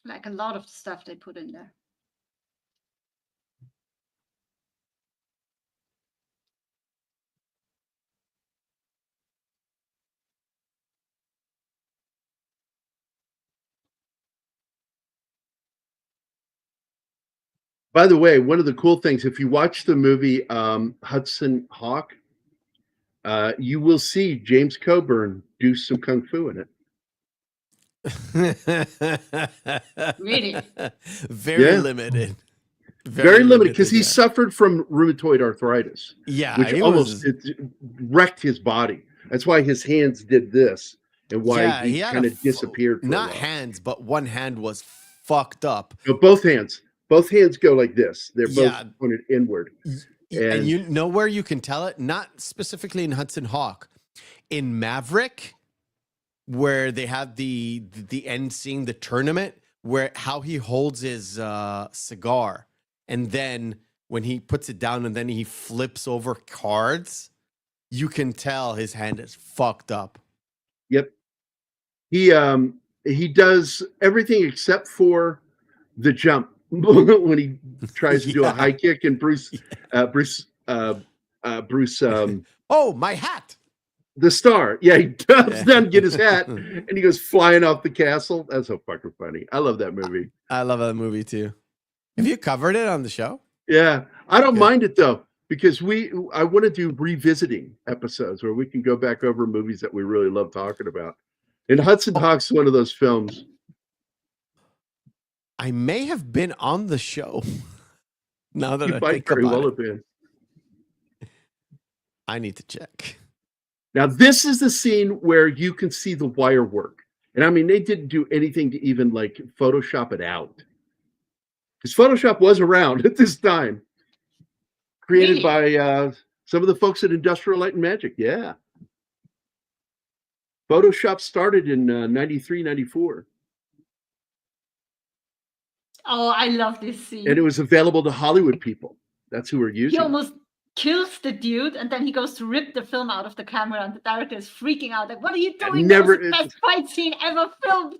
Like a lot of stuff they put in there. By the way, one of the cool things, if you watch the movie Hudson Hawk, you will see James Coburn do some kung fu in it. Really? Very limited. Very limited, because he suffered from rheumatoid arthritis. Yeah, which almost it wrecked his body. That's why his hands did this, and why he kind of disappeared. For not hands, but one hand was fucked up. No, both hands. Both hands go like this. They're both pointed inward. And you know where you can tell it? Not specifically in Hudson Hawk. In Maverick, where they have the end scene, the tournament, where how he holds his cigar, and then when he puts it down and then he flips over cards, you can tell his hand is fucked up. Yep. He does everything except for the jump. When he tries to do a high kick, and Bruce, oh, my hat. The star. Yeah, he jumps down to get his hat, and he goes flying off the castle. That's so fucking funny. I love that movie. I love that movie too. Have you covered it on the show? Yeah, I don't mind it though, because I want to do revisiting episodes where we can go back over movies that we really love talking about. And Hudson Hawk's one of those films. I may have been on the show. Now that you I might think very about well it. have been. I need to check. Now, this is the scene where you can see the wire work. And I mean, they didn't do anything to even like Photoshop it out. Because Photoshop was around at this time. Created by some of the folks at Industrial Light and Magic. Yeah. Photoshop started in 93, 94. Oh, I love this scene. And it was available to Hollywood people. That's who were using He it. almost kills the dude, and then he goes to rip the film out of the camera, and the director is freaking out. Like, what are you doing? That was the best fight scene ever filmed.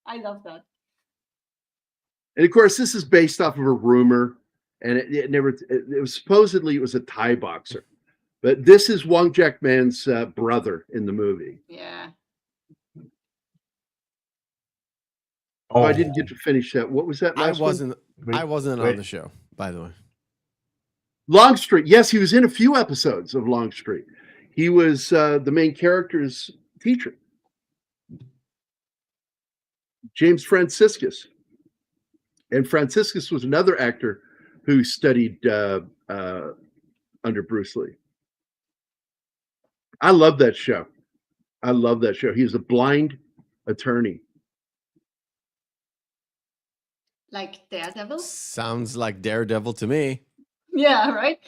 I love that. And of course, this is based off of a rumor, and it was supposedly it was a Thai boxer. But this is Wong Jack-man's brother in the movie. Yeah. Oh, I didn't get to finish that. What was that last one? I wasn't on the show, by the way. Longstreet. Yes, he was in a few episodes of Longstreet. He was the main character's teacher. James Franciscus. And Franciscus was another actor who studied under Bruce Lee. I love that show. I love that show. He was a blind attorney. Like Daredevil? Sounds like Daredevil to me. Yeah, right?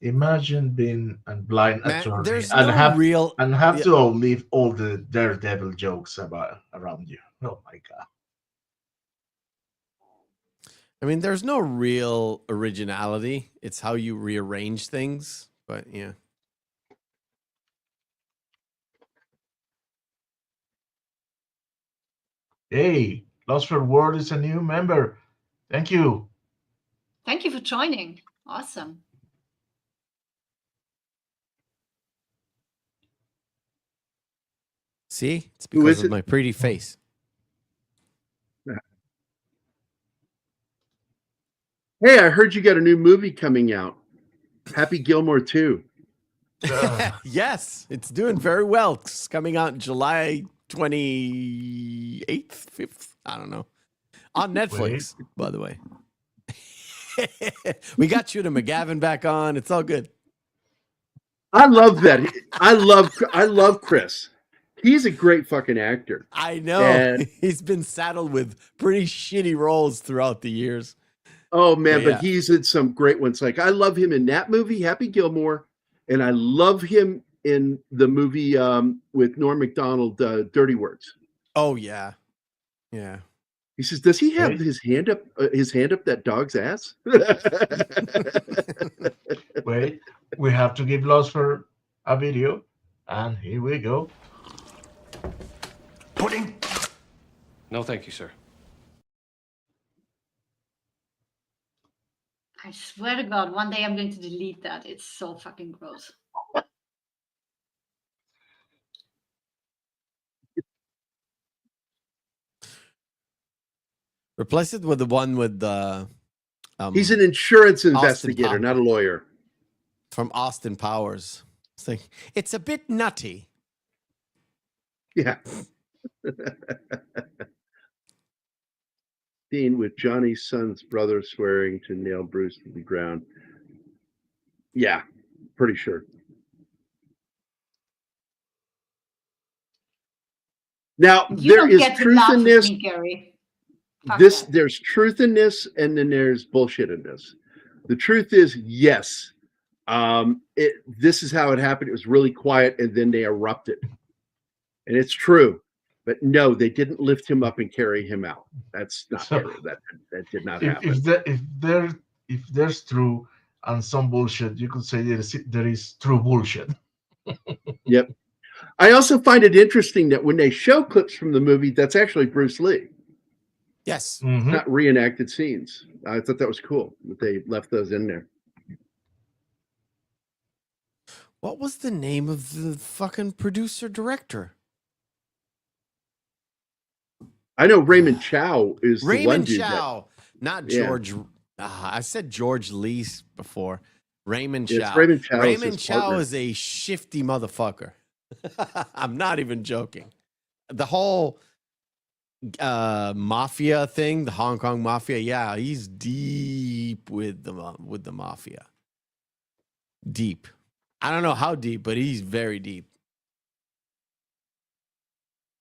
Imagine being a blind attorney there's and no have to outlive all the Daredevil jokes around you. Oh my god. I mean, there's no real originality. It's how you rearrange things. But yeah. Hey, Lost for Word is a new member. Thank you. Thank you for joining. Awesome. See? It's because of my pretty face. Hey, I heard you got a new movie coming out. Happy Gilmore 2. Yes, it's doing very well. It's coming out July 28th, 5th. I don't know. On Netflix, by the way. We got Shooter McGavin back on. It's all good. I love that. I love Chris. He's a great fucking actor. I know. And He's been saddled with pretty shitty roles throughout the years. oh man, Yeah. but he's in some great ones. Like I love him in that movie, Happy Gilmore, and I love him in the movie with Norm Macdonald, Dirty Words. Oh yeah, yeah. He says, "Does he have Wait. his hand up that dog's ass?" Wait, we have to give Lost for a video, and here we go. Pudding? No, thank you, sir. I swear to God, one day I'm going to delete that. It's so fucking gross. Replace it with the one with the. He's an insurance investigator, Powers. not a lawyer. From Austin Powers. It's like, it's a bit nutty. Yeah. Scene with Johnny's son's brother swearing to nail Bruce to the ground. Yeah, pretty sure. Now You there don't is get to truth laugh in at this. me, Gary. Fuck This that. there's truth in this, and then there's bullshit in this. The truth is, yes, this is how it happened. It was really quiet, and then they erupted, and it's true. But no, they didn't lift him up and carry him out. That's not So- true. That did not If, happen. if there's true and some bullshit, you could say there is true bullshit. Yep. I also find it interesting that when they show clips from the movie, that's actually Bruce Lee, Yes. Mhm. not reenacted scenes. I thought that was cool that they left those in there. What was the name of the fucking producer director? I know Raymond Chow is the one Raymond dude that- Chow, not Yeah. George. I said George Lee before. Raymond Yes, Chow. Raymond Chow is Raymond his Chow partner. is a shifty motherfucker. I'm not even joking. The whole mafia thing, the Hong Kong mafia. Yeah, he's deep with the mafia. Deep. I don't know how deep, but he's very deep.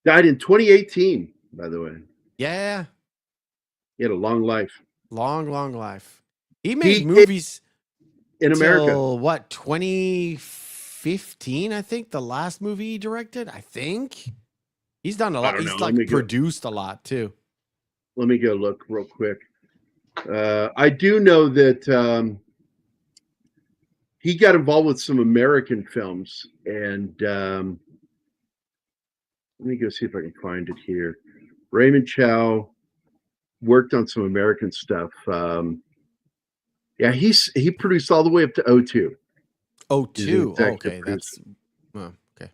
Died in 2018, by the way. Yeah, He had a long life long life. He made He- movies in America. till what, 2015? I think the last movie he directed. I think he's done a lot. don't He's know. Let me like go- produced a lot too. Let me go look real quick. I do know that he got involved with some American films, and let me go see if I can find it here. Raymond Chow worked on some American stuff. Yeah, he produced all the way up to 02. Oh, He's an two. executive Okay, producer. that's okay.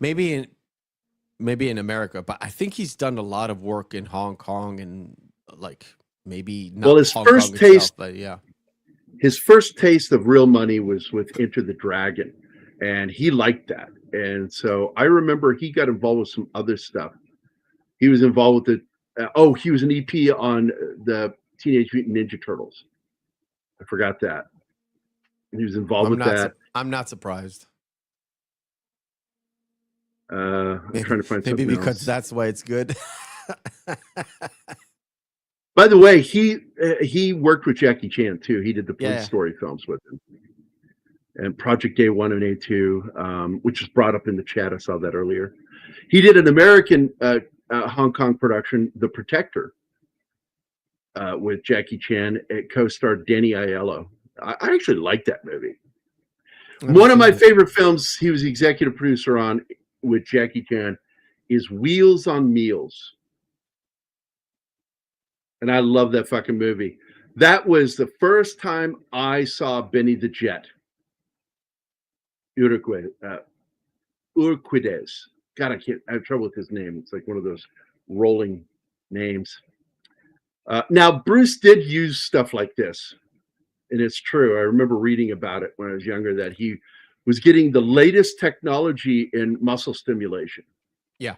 Maybe in America, but I think he's done a lot of work in Hong Kong and like maybe not. Well, his Hong first Kong taste- itself, but yeah. His first taste of real money was with Enter the Dragon, and he liked that. And so I remember he got involved with some other stuff. He was involved with he was an EP on the Teenage Mutant Ninja Turtles. I forgot that. He was involved with that. I'm not surprised. I'm trying to find Maybe something because else. that's why it's good. By the way, he worked with Jackie Chan too. He did the Police Yeah. Story films with him, and Project A1 and A2, which was brought up in the chat. I saw that earlier. He did an American Hong Kong production, The Protector, with Jackie Chan. It co-starred Danny Aiello. I actually like that movie. One of my favorite films he was the executive producer on with Jackie Chan is Wheels on Meals. And I love that fucking movie. That was the first time I saw Benny the Jet. Urquides. God, I have trouble with his name. It's like one of those rolling names. Now, Bruce did use stuff like this. And it's true. I remember reading about it when I was younger that he was getting the latest technology in muscle stimulation. Yeah.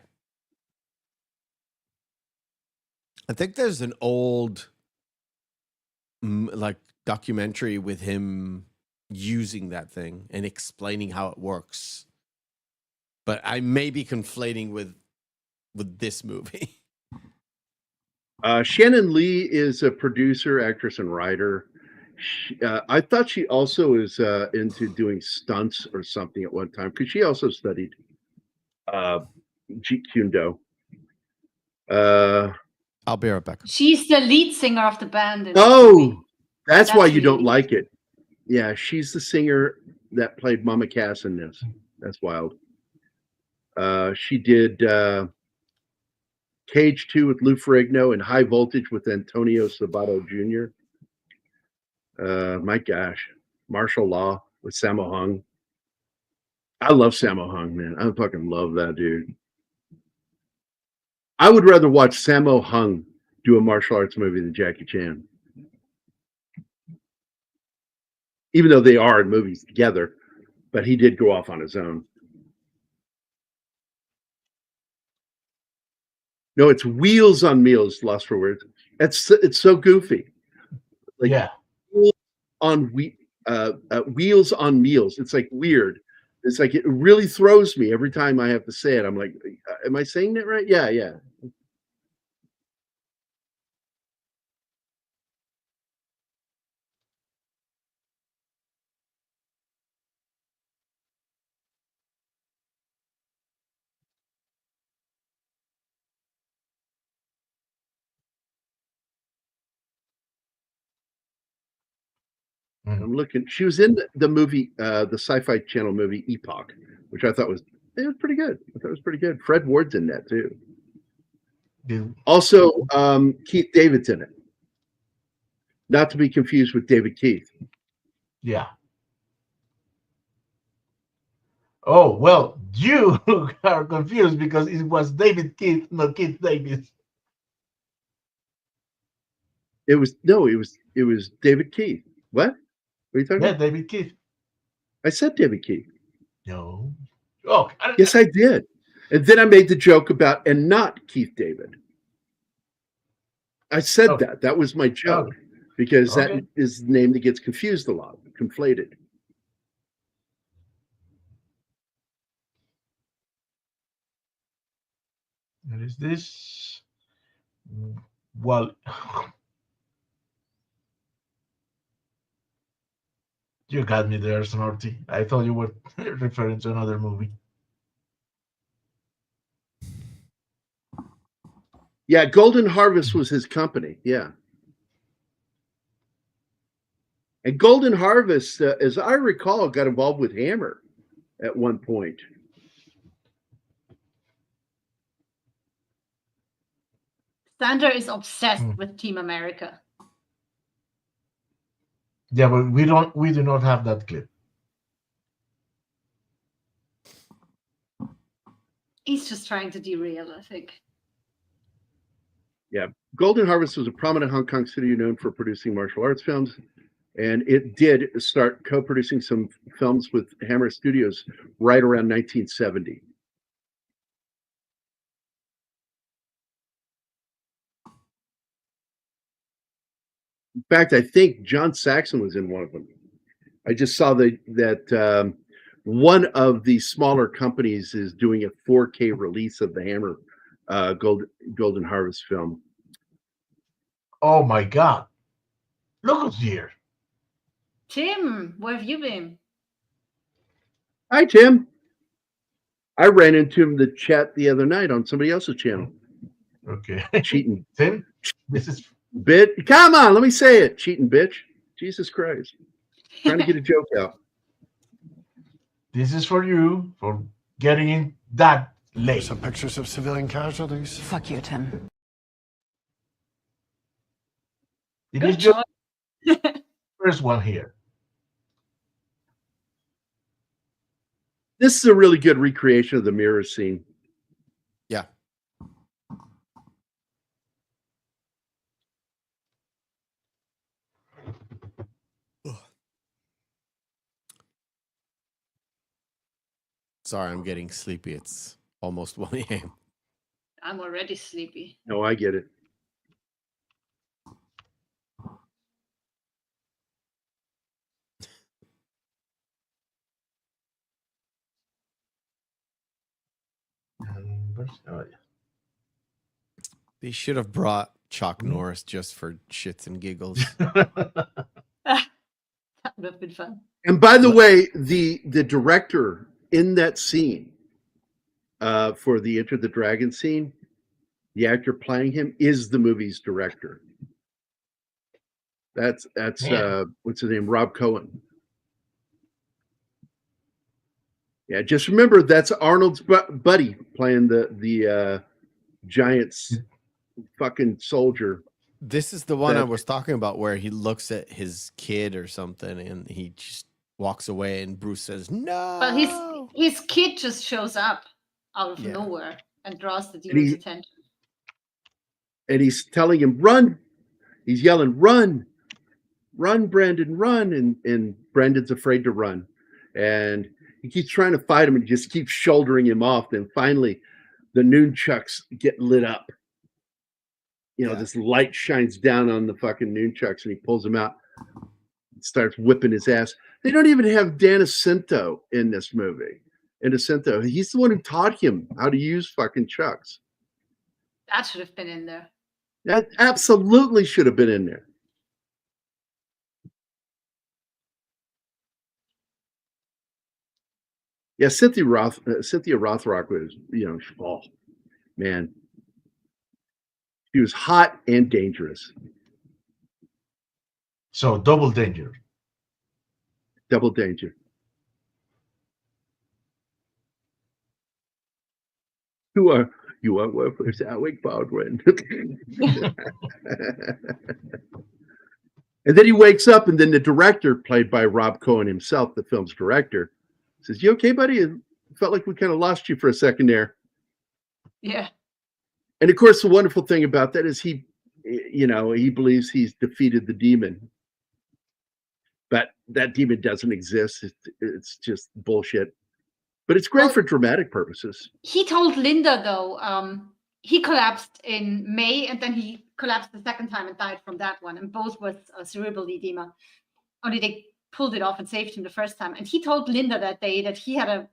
I think there's an old like documentary with him using that thing and explaining how it works. But I may be conflating with this movie. Shannon Lee is a producer, actress, and writer. I thought she also is into doing stunts or something at one time because she also studied Jeet Kune Do. I'll be right back. She's the lead singer of the band. in this Oh, movie. that's why That's you don't really- like it. Yeah, she's the singer that played Mama Cass in this. That's wild. She did Cage 2 with Lou Ferrigno and High Voltage with Antonio Sabato Jr. My gosh. Martial Law with Sammo Hung. I love Sammo Hung, man. I fucking love that dude. I would rather watch Sammo Hung do a martial arts movie than Jackie Chan. Even though they are in movies together, but he did go off on his own. No, it's Wheels on Meals, Lost for Words. It's so goofy. Like, Yeah. Wheels on Meals. It's like weird. It's like it really throws me every time I have to say it. I'm like, am I saying that right? Yeah, yeah. I'm looking. She was in the movie, the Sci-Fi Channel movie Epoch, which I thought was pretty good. I thought it was pretty good. Fred Ward's in that too. Also, Keith David's in it. Not to be confused with David Keith. Yeah. Oh, well, you are confused because it was David Keith, not Keith David. It was David Keith. What? What are you talking Yeah, about? David Keith. I said David Keith. No. Oh, Yes, I did. And then I made the joke about and not Keith David. I said Okay. that. That was my joke Okay. because Okay. that is the name that gets confused a lot, conflated. What is this? Well, you got me there, Snorty. I thought you were referring to another movie. Yeah, Golden Harvest was his company. Yeah. And Golden Harvest, as I recall, got involved with Hammer at one point. Sandra is obsessed with Team America. Yeah, but we do not have that clip. He's just trying to derail, I think. Yeah, Golden Harvest was a prominent Hong Kong studio known for producing martial arts films, and it did start co-producing some films with Hammer Studios right around 1970. In fact, I think John Saxon was in one of them. I just saw that one of the smaller companies is doing a 4K release of the Hammer Golden Harvest film. Oh my God! Look who's here. Tim, where have you been? Hi, Tim. I ran into him in the chat the other night on somebody else's channel. Okay. Cheating. Tim, this is Bit. Come on, let me say it. Cheating bitch. Jesus Christ. Trying to get a joke out. this is for you for getting in that late. Some pictures of civilian casualties. Fuck you, Tim. It Good is just choice. first one here. This is a really good recreation of the mirror scene. Yeah. Sorry, I'm getting sleepy. It's almost 1 a.m. I'm already sleepy. No, I get it. Brothers. Oh, yeah. They should have brought Chuck Norris just for shits and giggles. That would have been fun. And by the way, the director in that scene for the Enter the Dragon scene, the actor playing him is the movie's director. That's what's his name? Rob Cohen. Yeah, just remember that's Arnold's buddy playing the giant's fucking soldier. This is the one I was talking about where he looks at his kid or something and he just walks away and Bruce says, no. But his kid just shows up out of nowhere and draws the demon's attention. And he's telling him, run. He's yelling, run. Run, Brandon, run. And Brandon's afraid to run. And he keeps trying to fight him and just keeps shouldering him off. Then finally, the nunchucks get lit up. You know, this light shines down on the fucking nunchucks and he pulls them out and starts whipping his ass. They don't even have Dan Jacinto in this movie. Jacinto, he's the one who taught him how to use fucking chucks. That should have been in there. That absolutely should have been in there. Yeah, Cynthia Rothrock was, oh, man. She was hot and dangerous. So double danger. Double danger. You are worthless, Alec Baldwin. And then he wakes up, and then the director, played by Rob Cohen himself, the film's director, says, "You okay, buddy? It felt like we kind of lost you for a second there." Yeah. And of course, the wonderful thing about that is he believes he's defeated the demon. But that demon doesn't exist. It's just bullshit. But it's great for dramatic purposes. He told Linda, though, he collapsed in May, and then he collapsed the second time and died from that one. And both was cerebral edema. Only they pulled it off and saved him the first time. And he told Linda that day that he had a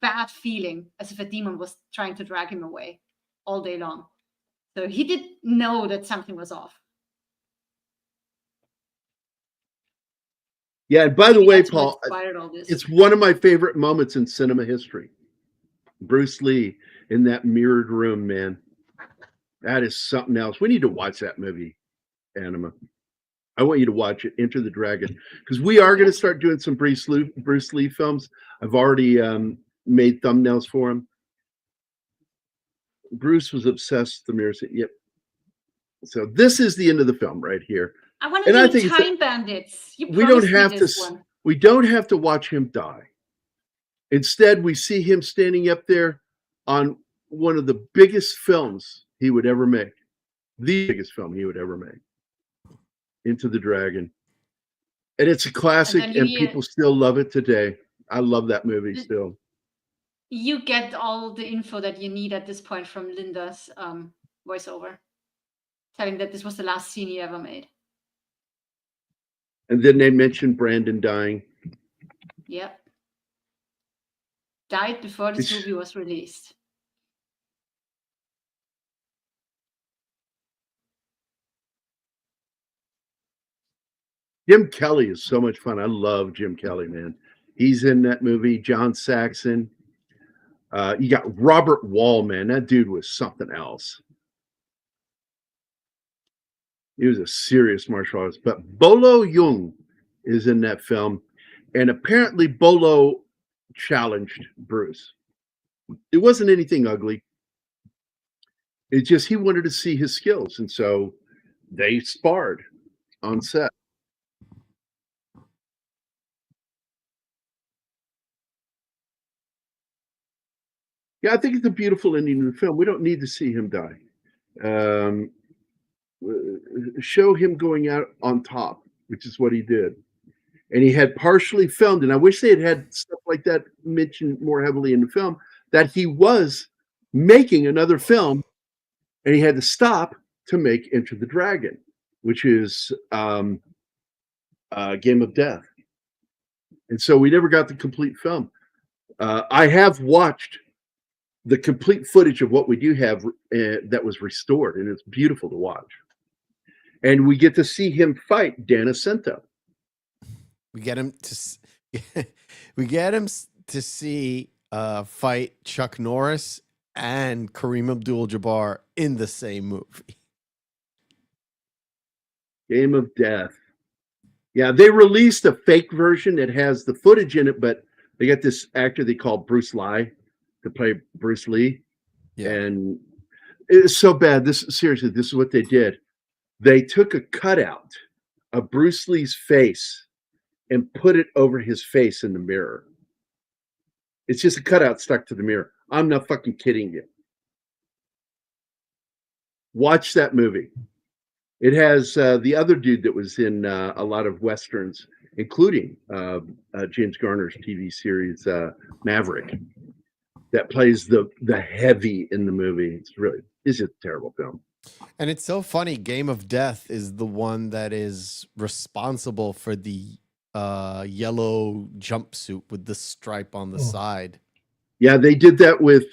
bad feeling, as if a demon was trying to drag him away all day long. So he did know that something was off. Yeah, and by the way, Paul, it's one of my favorite moments in cinema history. Bruce Lee in that mirrored room, man. That is something else. We need to watch that movie, Anima. I want you to watch it, Enter the Dragon, because we are going to start doing some Bruce Lee films. I've already made thumbnails for him. Bruce was obsessed with the mirror. Yep. So this is the end of the film right here. I want to do Time Bandits. We don't have to watch him die. Instead, we see him standing up there on one of the biggest films he would ever make. The biggest film he would ever make. Into the Dragon. And it's a classic, and people still love it today. I love that movie still. You get all the info that you need at this point from Linda's voiceover, telling that this was the last scene he ever made. And then they mentioned Brandon dying. Yep. Died before this movie was released. Jim Kelly is so much fun. I love Jim Kelly, man. He's in that movie. John Saxon. You got Robert Wall, man. That dude was something else. He was a serious martial artist. But Bolo Yeung is in that film. And apparently Bolo challenged Bruce. It wasn't anything ugly. It's just he wanted to see his skills. And so they sparred on set. Yeah, I think it's a beautiful ending to the film. We don't need to see him die. Show him going out on top, which is what he did. And he had partially filmed, and I wish they had stuff like that mentioned more heavily in the film, that he was making another film, and he had to stop to make Enter the Dragon, which is Game of Death. And so we never got the complete film. I have watched the complete footage of what we do have that was restored, and it's beautiful to watch. And we get to see him fight Dan Ascento. We get him to we get him to see fight Chuck Norris and Kareem Abdul-Jabbar in the same movie. Game of Death. Yeah, they released a fake version that has the footage in it, but they got this actor they call Bruce Lee to play Bruce Lee. Yeah. And it's so bad. This is what they did. They took a cutout of Bruce Lee's face and put it over his face in the mirror. It's just a cutout stuck to the mirror. I'm not fucking kidding you. Watch that movie. It has the other dude that was in a lot of Westerns, including James Garner's TV series Maverick, that plays the heavy in the movie. It's a terrible film. And it's so funny. Game of Death is the one that is responsible for the yellow jumpsuit with the stripe on the side. Yeah, they did that with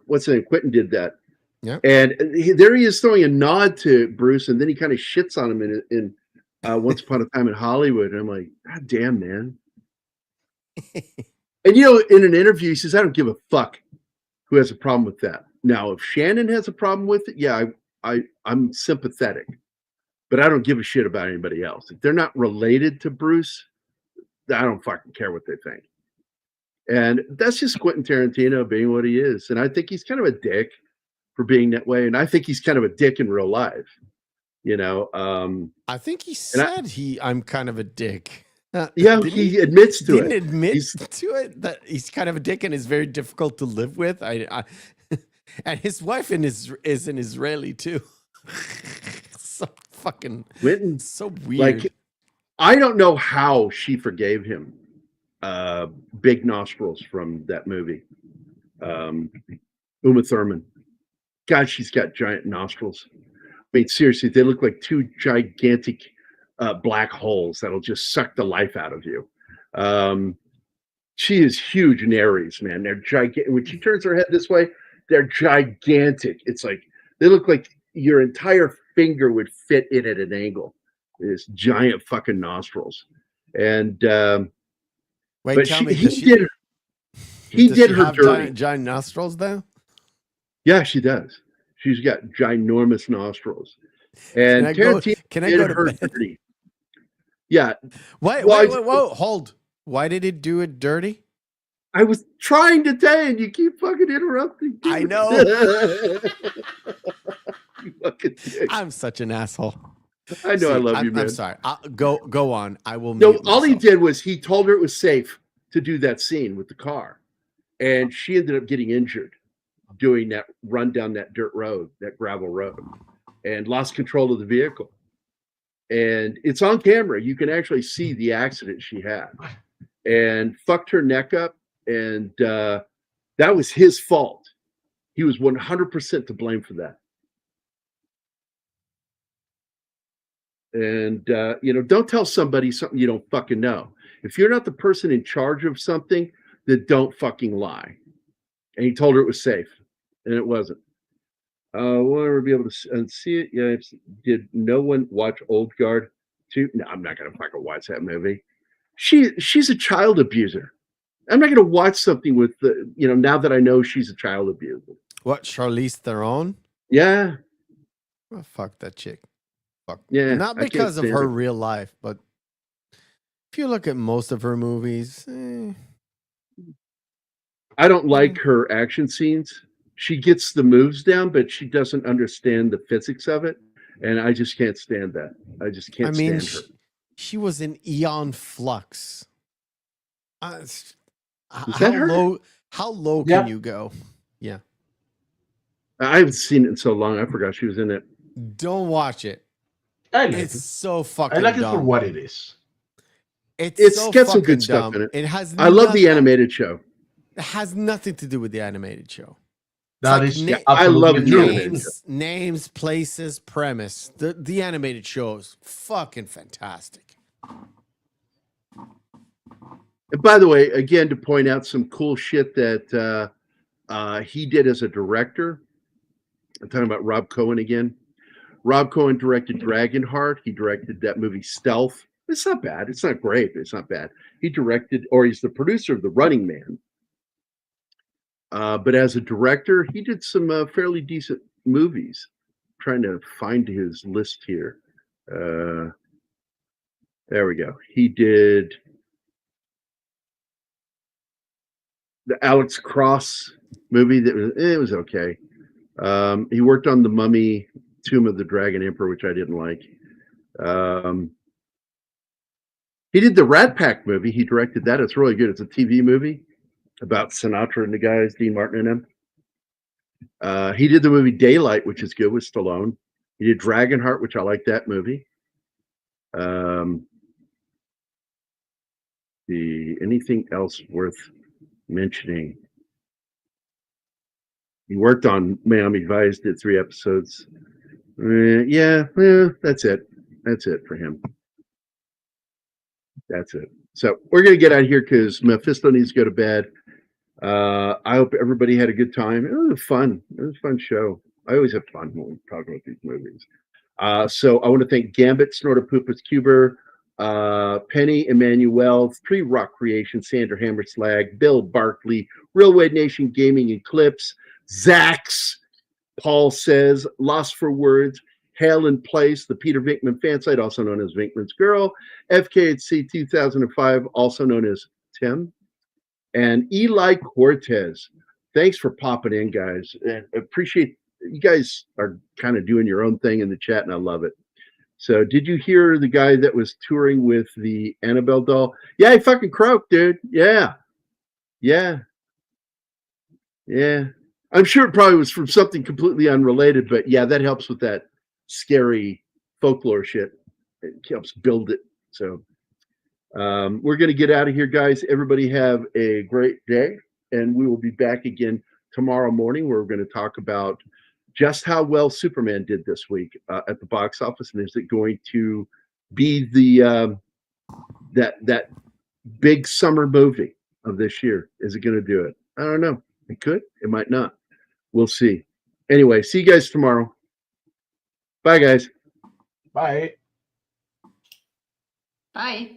what's his name? Quentin did that. Yeah, and there he is throwing a nod to Bruce, and then he kind of shits on him in Once Upon a Time in Hollywood. And I'm like, God damn, man. And in an interview, he says, I don't give a fuck who has a problem with that. Now, if Shannon has a problem with it, yeah, I'm sympathetic, but I don't give a shit about anybody else. If they're not related to Bruce, I don't fucking care what they think. And that's just Quentin Tarantino being what he is. And I think he's kind of a dick for being that way. And I think he's kind of a dick in real life. I think he said I'm kind of a dick. Yeah, he admits to it. Didn't admit to it that he's kind of a dick and is very difficult to live with. I and his wife is an Israeli too. So fucking Quentin, so weird. Like, I don't know how she forgave him. Big nostrils from that movie. Uma Thurman. God, she's got giant nostrils. I mean, seriously, they look like two gigantic black holes that'll just suck the life out of you. She is huge in Aries, man. They're gigantic. When she turns her head this way, they're gigantic. It's like they look like your entire finger would fit in at an angle. It's giant fucking nostrils. And wait, but tell me, he did her dirty. Giant nostrils, though. Yeah, she does. She's got ginormous nostrils. And can I go to bed? Dirty. Yeah. Wait, hold. Why did it do it dirty? I was trying to tell you, and you keep fucking interrupting. I know. You fucking dick. I'm such an asshole. I know. I love you, man. I'm sorry. Go on. I will. No, all he did was he told her it was safe to do that scene with the car, and she ended up getting injured doing that run down that dirt road, that gravel road, and lost control of the vehicle. And it's on camera. You can actually see the accident she had, and fucked her neck up. And that was his fault. He was 100% to blame for that. And, don't tell somebody something you don't fucking know. If you're not the person in charge of something, then don't fucking lie. And he told her it was safe, and it wasn't. Will I ever be able to see it? Yeah. Did no one watch Old Guard 2? No, I'm not going to fucking watch that movie. She's a child abuser. I'm not going to watch something with now that I know she's a child abuser. What, Charlize Theron? Yeah. Oh, fuck that chick. Fuck. Yeah. Not because of her real life, but if you look at most of her movies, I don't like her action scenes. She gets the moves down, but she doesn't understand the physics of it. And I just can't stand that. I just can't stand her. She was in Eon Flux. How low can you go? Yeah. I haven't seen it in so long. I forgot she was in it. Don't watch it. It's so fucking dumb. I like it for what it is. It's so got some fucking good stuff dumb. in it. It has. I love the animated show. It has nothing to do with the animated show. I love the names, places, premise. The animated show is fucking fantastic. And by the way, again, to point out some cool shit that He did as a director. I'm talking about Rob Cohen again. Rob Cohen directed Dragonheart. He directed that movie Stealth. It's not bad. It's not great, but it's not bad. He directed, or he's the producer of The Running Man. But as a director, he did some fairly decent movies. I'm trying to find his list here. There we go. He did the Alex Cross movie. It was okay. He worked on The Mummy, Tomb of the Dragon Emperor, which I didn't like. He did the Rat Pack movie. He directed that. It's really good. It's a TV movie about Sinatra and the guys, Dean Martin and him. He did the movie Daylight, which is good with Stallone. He did Dragonheart, which I like that movie. Anything else worth mentioning? He worked on Miami Vice, did 3 episodes. That's it. That's it for him. That's it. So we're going to get out of here because Mephisto needs to go to bed. I hope everybody had a good time. It was fun. It was a fun show. I always have fun when we talk about these movies. So I want to thank Gambit, Snortopoopas, Cuber, Penny, Emmanuel, 3 Rock Creation, Sandra Hammerslag, Bill Barkley, Railway Nation Gaming Eclipse, Zax, Paul Says, Lost for Words, Hail in Place, the Peter Vinkman fan site, also known as Vinkman's Girl, FKHC 2005, also known as Tim, and Eli Cortez. Thanks for popping in, guys. And appreciate you guys are kind of doing your own thing in the chat, and I love it. So, did you hear the guy that was touring with the Annabelle doll? Yeah, he fucking croaked, dude. Yeah. I'm sure it probably was from something completely unrelated, but yeah, that helps with that scary folklore shit. It helps build it. So, we're going to get out of here, guys. Everybody have a great day, and we will be back again tomorrow morning where we're going to talk about just how well Superman did this week at the box office, and is it going to be the that big summer movie of this year? Is it going to do it? I don't know. It could. It might not. We'll see. Anyway, see you guys tomorrow. Bye, guys. Bye. Bye.